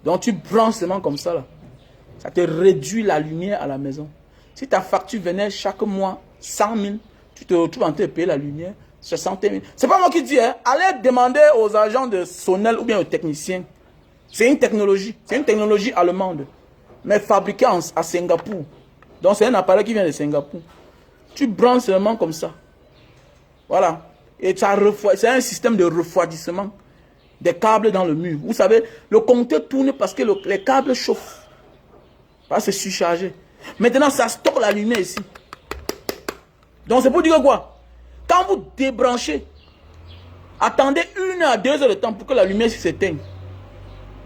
Donc tu branches seulement comme ça là. Ça te réduit la lumière à la maison. Si ta facture venait chaque mois 100 000, tu te retrouves en train de payer la lumière 60 000. C'est pas moi qui dis, hein. Allez demander aux agents de Sonel ou bien aux techniciens. C'est une technologie. C'est une technologie allemande. Mais fabriquée à Singapour. Donc c'est un appareil qui vient de Singapour. Tu branches seulement comme ça. Voilà. Et c'est un système de refroidissement des câbles dans le mur. Vous savez, le compteur tourne parce que les câbles chauffent. Parce que c'est surchargé. Maintenant, ça stocke la lumière ici. Donc, c'est pour dire quoi? Quand vous débranchez, attendez 1 à 2 heures de temps pour que la lumière s'éteigne.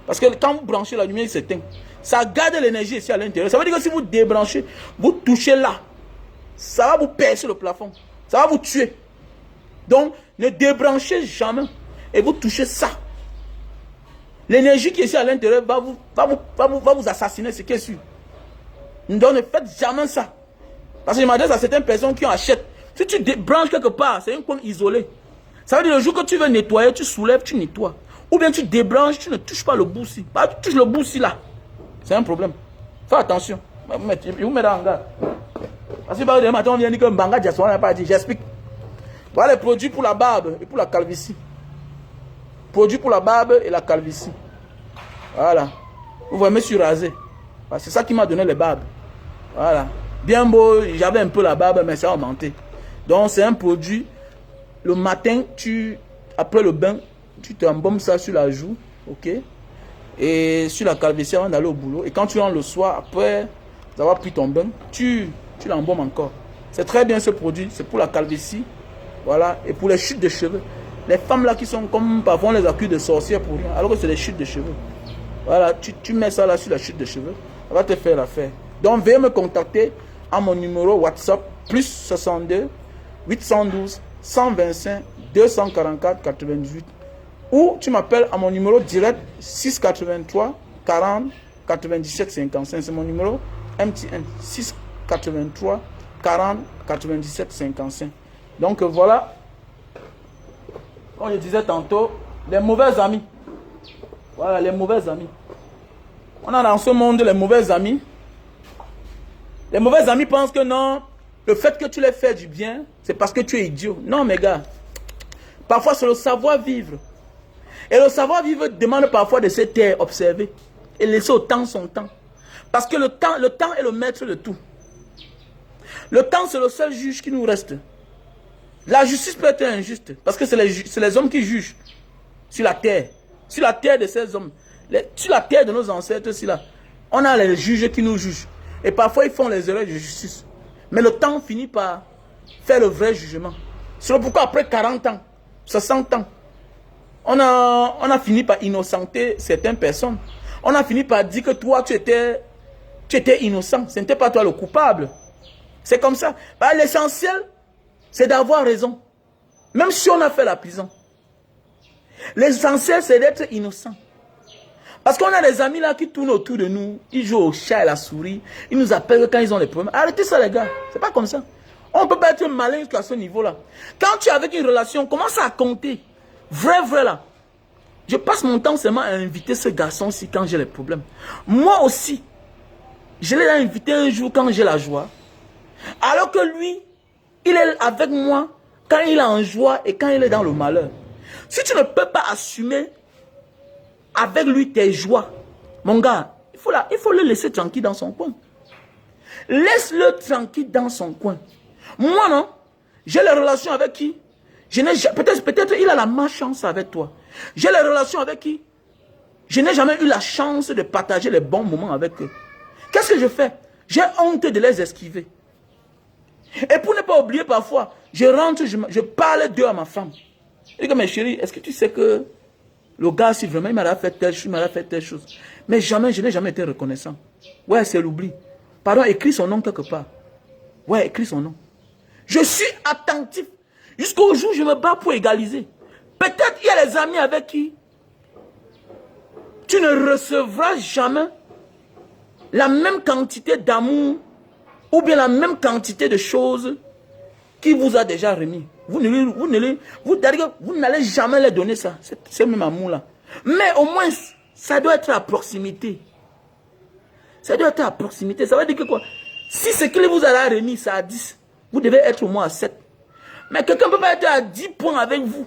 Parce que quand vous branchez, la lumière s'éteint. Ça garde l'énergie ici à l'intérieur. Ça veut dire que si vous débranchez, vous touchez là. Ça va vous percer le plafond. Ça va vous tuer. Donc, ne débranchez jamais. Et vous touchez ça. L'énergie qui est ici à l'intérieur va vous assassiner, c'est sûr. Donc, ne faites jamais ça. Parce que je m'adresse à certaines personnes qui en achètent. Si tu débranches quelque part, c'est une coin isolée. Ça veut dire le jour que tu veux nettoyer, tu soulèves, tu nettoies. Ou bien tu débranches, tu ne touches pas le bout ci. Bah, tu touches le bout ci là. C'est un problème. Fais attention. Je vous mets en garde. Parce que le matin, on vient dire que Mbanga Diaspora n'a pas dit. J'explique. Voilà les produits pour la barbe et pour la calvitie. Produits pour la barbe et la calvitie. Voilà. Vous voyez, je me suis rasé. C'est ça qui m'a donné les barbes. Voilà. Bien beau, j'avais un peu la barbe, mais ça a augmenté. Donc, c'est un produit. Le matin, après le bain, tu t'embaumes ça sur la joue. Ok. Et sur la calvitie avant d'aller au boulot. Et quand tu rentres le soir, après avoir pris ton bain, tu l'embaumes encore. C'est très bien ce produit. C'est pour la calvitie. Voilà. Et pour les chutes de cheveux. Les femmes là qui sont comme parfois on les accuse de sorcières pour rien. Alors que c'est des chutes de cheveux. Voilà. Tu mets ça là sur la chute de cheveux. Ça va te faire l'affaire. Donc veuillez me contacter à mon numéro WhatsApp plus 62 812 125 244 98. Ou tu m'appelles à mon numéro direct 683 40 97 55. C'est mon numéro MTN 683 40 97 55. Donc voilà, comme je disais tantôt, les mauvais amis. Voilà, les mauvais amis. On a dans ce monde les mauvais amis. Les mauvais amis pensent que non, le fait que tu les fais du bien, c'est parce que tu es idiot. Non, mes gars. Parfois, c'est le savoir-vivre. Et le savoir-vivre demande parfois de se taire, observer. Et laisser au temps son temps. Parce que le temps est le maître de tout. Le temps, c'est le seul juge qui nous reste. La justice peut être injuste. Parce que c'est les hommes qui jugent sur la terre. Sur la terre de ces hommes. Sur la terre de nos ancêtres, là. On a les juges qui nous jugent. Et parfois, ils font les erreurs de justice. Mais le temps finit par faire le vrai jugement. C'est pourquoi après 40 ans, 60 ans, on a fini par innocenter certaines personnes. On a fini par dire que toi, tu étais innocent. Ce n'était pas toi le coupable. C'est comme ça. Bah, l'essentiel, c'est d'avoir raison. Même si on a fait la prison. L'essentiel, c'est d'être innocent. Parce qu'on a des amis là qui tournent autour de nous. Ils jouent au chat et à la souris. Ils nous appellent quand ils ont des problèmes. Arrêtez ça, les gars. C'est pas comme ça. On ne peut pas être malin jusqu'à ce niveau-là. Quand tu es avec une relation, commence à compter. Vrai là. Je passe mon temps seulement à inviter ce garçon-ci quand j'ai les problèmes. Moi aussi, je l'ai invité un jour quand j'ai la joie. Alors que lui, il est avec moi quand il est en joie et quand il est dans le malheur. Si tu ne peux pas assumer avec lui tes joies, mon gars, il faut le laisser tranquille dans son coin. Laisse-le tranquille dans son coin. Moi, non, j'ai les relations avec qui peut-être il a la malchance avec toi. J'ai les relations avec qui je n'ai jamais eu la chance de partager les bons moments avec eux. Qu'est-ce que je fais? J'ai honte de les esquiver. Et pour ne pas oublier parfois, je rentre, je parle d'eux à ma femme. Je dis, mais chérie, est-ce que tu sais que le gars, si vraiment il m'a fait telle chose, il m'a fait telle chose. Mais jamais, je n'ai jamais été reconnaissant. Ouais, c'est l'oubli. Pardon, écris son nom quelque part. Ouais, écris son nom. Je suis attentif. Jusqu'au jour où je me bats pour égaliser. Peut-être il y a des amis avec qui tu ne recevras jamais la même quantité d'amour ou bien la même quantité de choses qu'il vous a déjà remis. Vous n'allez jamais les donner ça, ce même amour-là. Mais au moins, ça doit être à proximité. Ça doit être à proximité. Ça veut dire que quoi? Si ce qu'il vous a remis, c'est à 10, vous devez être au moins à 7. Mais quelqu'un ne peut pas être à 10 points avec vous.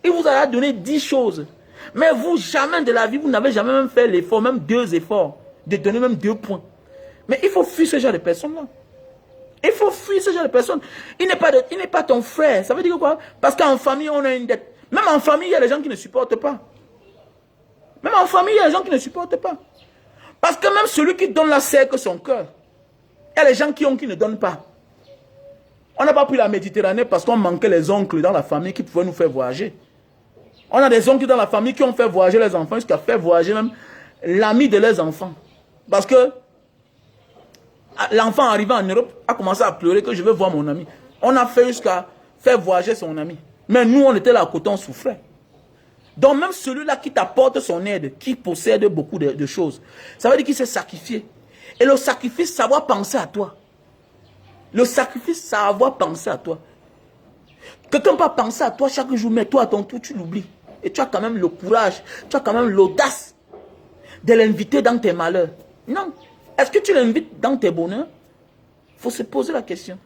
Il vous a donné 10 choses. Mais vous, jamais de la vie, vous n'avez jamais même fait l'effort, même 2 efforts, de donner même 2 points. Mais il faut fuir ce genre de personnes-là. Il faut fuir ce genre de personnes. Il n'est pas ton frère. Ça veut dire quoi? Parce qu'en famille, on a une dette. Même en famille, il y a des gens qui ne supportent pas. Même en famille, il y a des gens qui ne supportent pas. Parce que même celui qui donne la sert que son cœur. Il y a des gens qui ne donnent pas. On n'a pas pris la Méditerranée parce qu'on manquait les oncles dans la famille qui pouvaient nous faire voyager. On a des oncles dans la famille qui ont fait voyager les enfants jusqu'à faire voyager même l'ami de leurs enfants. Parce que l'enfant arrivant en Europe a commencé à pleurer que je veux voir mon ami. On a fait jusqu'à faire voyager son ami. Mais nous, on était là à côté, on souffrait. Donc même celui-là qui t'apporte son aide, qui possède beaucoup de choses, ça veut dire qu'il s'est sacrifié. Et le sacrifice, savoir penser à toi. Le sacrifice, savoir penser à toi. Quelqu'un peut penser à toi chaque jour, mais toi à ton tour, tu l'oublies. Et tu as quand même le courage, tu as quand même l'audace de l'inviter dans tes malheurs. Non. Est-ce que tu l'invites dans tes bonheurs? Il faut se poser la question.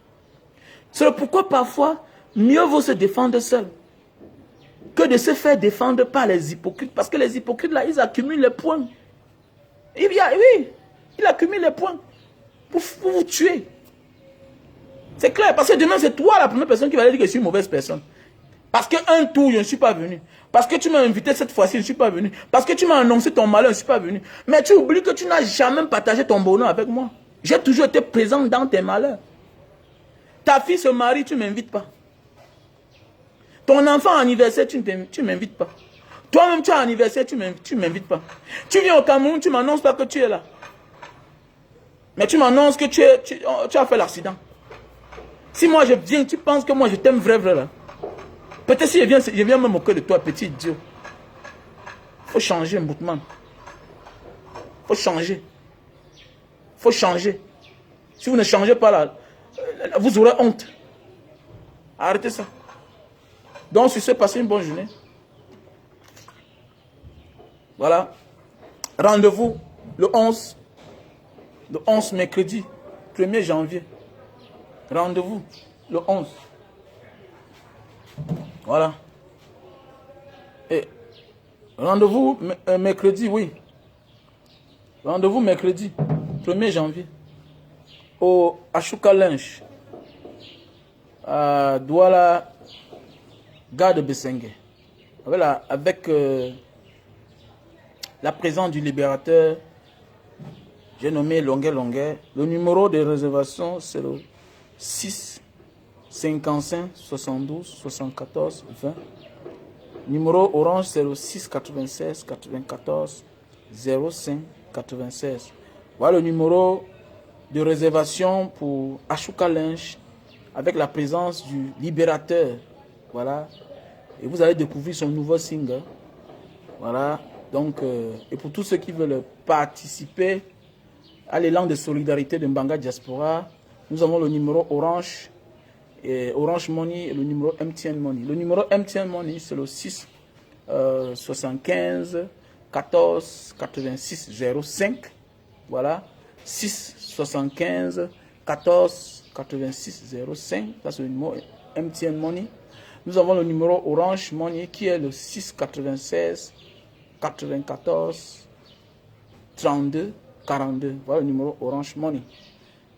C'est pourquoi parfois, mieux vaut se défendre seul que de se faire défendre par les hypocrites. Parce que les hypocrites, là, ils accumulent les points. Oui, ils accumulent les points pour vous tuer. C'est clair, parce que demain, c'est toi la première personne qui va dire que je suis une mauvaise personne. Parce qu'un tour, je ne suis pas venu. Parce que tu m'as invité cette fois-ci, je ne suis pas venu. Parce que tu m'as annoncé ton malheur, je ne suis pas venu. Mais tu oublies que tu n'as jamais partagé ton bonheur avec moi. J'ai toujours été présent dans tes malheurs. Ta fille se marie, tu ne m'invites pas. Ton enfant anniversaire, tu ne m'invites pas. Toi-même, tu as anniversaire, tu ne m'invites pas. Tu viens au Cameroun, tu ne m'annonces pas que tu es là. Mais tu m'annonces que tu as fait l'accident. Si moi je viens, tu penses que moi je t'aime vrai là. Peut-être si je viens me moquer de toi, petit idiot. Faut changer, Moutman. Faut changer. Faut changer. Si vous ne changez pas là, vous aurez honte. Arrêtez ça. Donc, sur ce, passez une bonne journée. Voilà. Rendez-vous le 11 mercredi, 1er janvier. Rendez-vous le 11. Voilà. Et rendez-vous mercredi, oui. Rendez-vous mercredi, 1er janvier. Au Ashuka Lynch. À Douala, gare de Bessengue. Avec la présence du libérateur, j'ai nommé Longuet. Le numéro de réservation, c'est le 6 55 72 74 20. Numéro orange, c'est le 6 96 94 05 96. Voilà le numéro de réservation pour Ashoka Lynch avec la présence du Libérateur. Voilà. Et vous allez découvrir son nouveau single. Voilà. Donc, et pour tous ceux qui veulent participer à l'élan de solidarité de Mbanga Diaspora, nous avons le numéro Orange, Orange Money et le numéro MTN Money. Le numéro MTN Money, c'est le 6 75 14 86 05. Voilà. 6 75 14 86 05. Ça, c'est le numéro MTN Money. Nous avons le numéro Orange Money qui est le 6 96 94 32 42. Voilà le numéro Orange Money.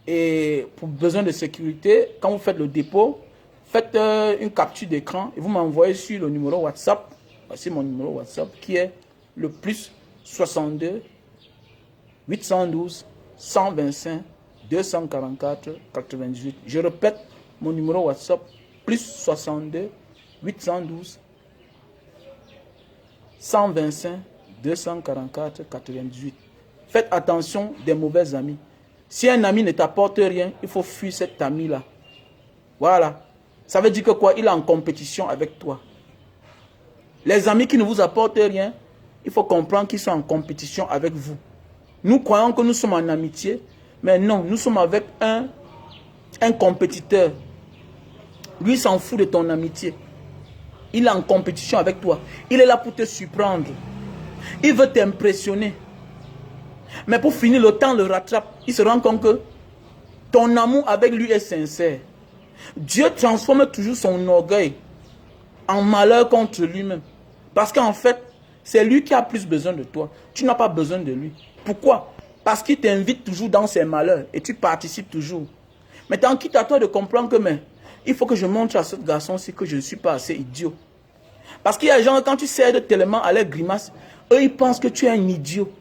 Et pour besoin de sécurité, quand vous faites le dépôt, faites une capture d'écran et vous m'envoyez sur le numéro WhatsApp. Voici mon numéro WhatsApp qui est le plus 62 812 125 244 98. Je répète mon numéro WhatsApp plus 62 812 125 244 98. Faites attention des mauvais amis. Si un ami ne t'apporte rien, il faut fuir cet ami-là. Voilà. Ça veut dire que quoi? Il est en compétition avec toi. Les amis qui ne vous apportent rien, il faut comprendre qu'ils sont en compétition avec vous. Nous croyons que nous sommes en amitié, mais non, nous sommes avec un compétiteur. Lui s'en fout de ton amitié. Il est en compétition avec toi. Il est là pour te surprendre. Il veut t'impressionner. Mais pour finir, le temps le rattrape. Il se rend compte que ton amour avec lui est sincère. Dieu transforme toujours son orgueil en malheur contre lui-même. Parce qu'en fait, c'est lui qui a plus besoin de toi. Tu n'as pas besoin de lui. Pourquoi? Parce qu'il t'invite toujours dans ses malheurs et tu participes toujours. Maintenant, quitte à toi de comprendre que il faut que je montre à ce garçon-ci que je ne suis pas assez idiot. Parce qu'il y a des gens, quand tu cèdes tellement à leurs grimaces, eux, ils pensent que tu es un idiot.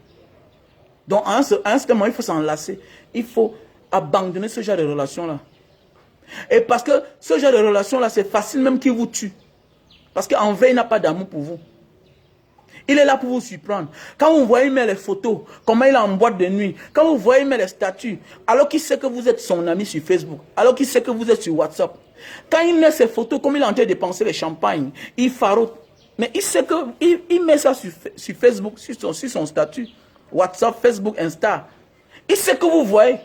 Donc, à un certain moment, il faut s'en lasser. Il faut abandonner ce genre de relation-là. Et parce que ce genre de relation-là, c'est facile même qu'il vous tue. Parce qu'en vrai, il n'a pas d'amour pour vous. Il est là pour vous surprendre. Quand vous voyez, il met les photos, comment il est en boîte de nuit. Quand vous voyez, il met les statuts. Alors qu'il sait que vous êtes son ami sur Facebook. Alors qu'il sait que vous êtes sur WhatsApp. Quand il met ses photos, comme il est en train de dépenser les champagnes, il farote. Mais il sait qu'il met ça sur Facebook, sur son statut. WhatsApp, Facebook, Insta. Il sait que vous voyez.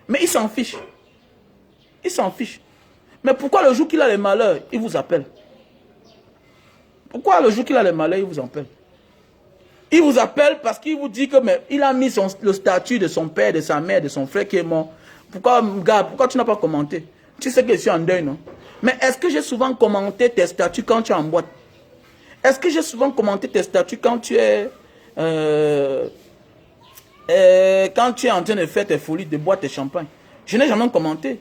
Mais il s'en fiche. Il s'en fiche. Mais pourquoi le jour qu'il a les malheurs, il vous appelle? Pourquoi le jour qu'il a les malheurs, il vous appelle? Il vous appelle parce qu'il vous dit que il a mis le statut de son père, de sa mère, de son frère qui est mort. Pourquoi, gars, pourquoi tu n'as pas commenté? Tu sais que je suis en deuil, non? Mais est-ce que j'ai souvent commenté tes statuts quand tu es en boîte? Est-ce que j'ai souvent commenté tes statuts quand tu es... quand tu es en train de faire tes folies, de boire tes champagnes? Je n'ai jamais commenté.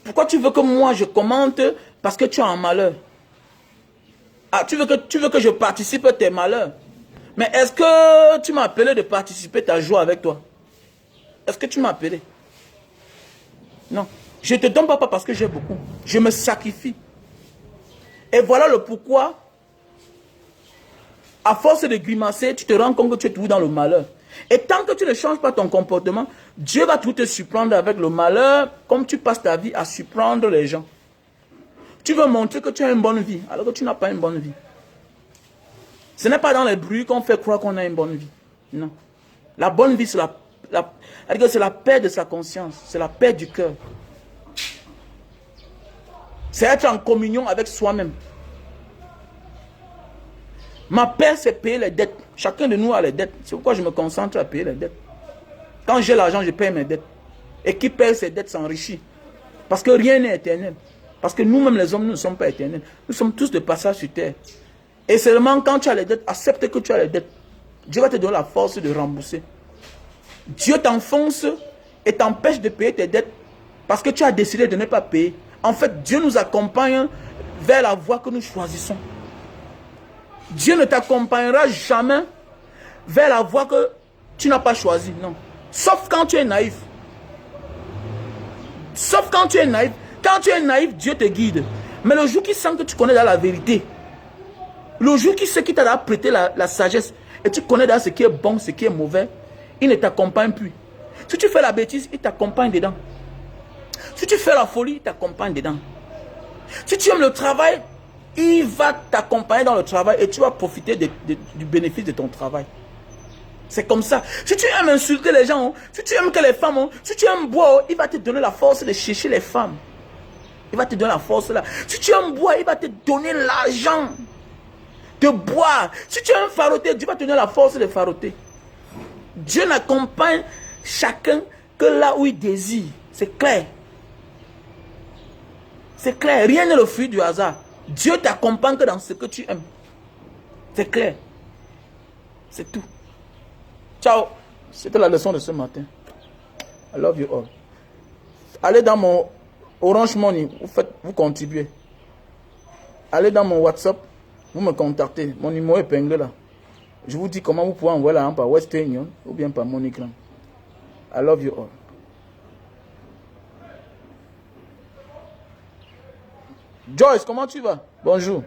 Pourquoi tu veux que moi je commente parce que tu es en malheur? Ah, tu veux que je participe à tes malheurs? Mais est-ce que tu m'as appelé de participer ta joie avec toi? Est-ce que tu m'as appelé? Non. Je ne te donne pas parce que j'ai beaucoup. Je me sacrifie. Et voilà le pourquoi. À force de grimacer, tu te rends compte que tu es toujours dans le malheur. Et tant que tu ne changes pas ton comportement, Dieu va tout te surprendre avec le malheur, comme tu passes ta vie à surprendre les gens. Tu veux montrer que tu as une bonne vie, alors que tu n'as pas une bonne vie. Ce n'est pas dans les bruits qu'on fait croire qu'on a une bonne vie. Non. La bonne vie, c'est la paix de sa conscience. C'est la paix du cœur. C'est être en communion avec soi-même. Ma paix, c'est payer les dettes. Chacun de nous a les dettes. C'est pourquoi je me concentre à payer les dettes. Quand j'ai l'argent, je paye mes dettes. Et qui paye ses dettes s'enrichit. Parce que rien n'est éternel. Parce que nous-mêmes, les hommes, nous ne sommes pas éternels. Nous sommes tous de passage sur terre. Et seulement quand tu as les dettes, accepte que tu as les dettes. Dieu va te donner la force de rembourser. Dieu t'enfonce et t'empêche de payer tes dettes parce que tu as décidé de ne pas payer. En fait, Dieu nous accompagne vers la voie que nous choisissons. Dieu ne t'accompagnera jamais vers la voie que tu n'as pas choisie. Non. Sauf quand tu es naïf. Sauf quand tu es naïf. Quand tu es naïf, Dieu te guide. Mais le jour qu'il sent que tu connais dans la vérité, le jour qu'il sait qu'il t'a prêté la sagesse, et tu connais dans ce qui est bon, ce qui est mauvais, il ne t'accompagne plus. Si tu fais la bêtise, il t'accompagne dedans. Si tu fais la folie, il t'accompagne dedans. Si tu aimes le travail, il va t'accompagner dans le travail et tu vas profiter du bénéfice de ton travail. C'est comme ça. Si tu aimes insulter les gens, si tu aimes que les femmes, si tu aimes boire, il va te donner la force de chercher les femmes. Il va te donner la force là. Si tu aimes boire, il va te donner l'argent de boire. Si tu aimes faroter, Dieu va te donner la force de faroter. Dieu n'accompagne chacun que là où il désire. C'est clair. C'est clair. Rien n'est le fruit du hasard. Dieu t'accompagne que dans ce que tu aimes. C'est clair. C'est tout. Ciao. C'était la leçon de ce matin. I love you all. Allez dans mon Orange Money. Vous contribuez. Allez dans mon WhatsApp. Vous me contactez. Mon numéro est épinglé là. Je vous dis comment vous pouvez envoyer l'argent par Western Union ou bien par MoneyGram. I love you all. Joyce, comment tu vas? Bonjour.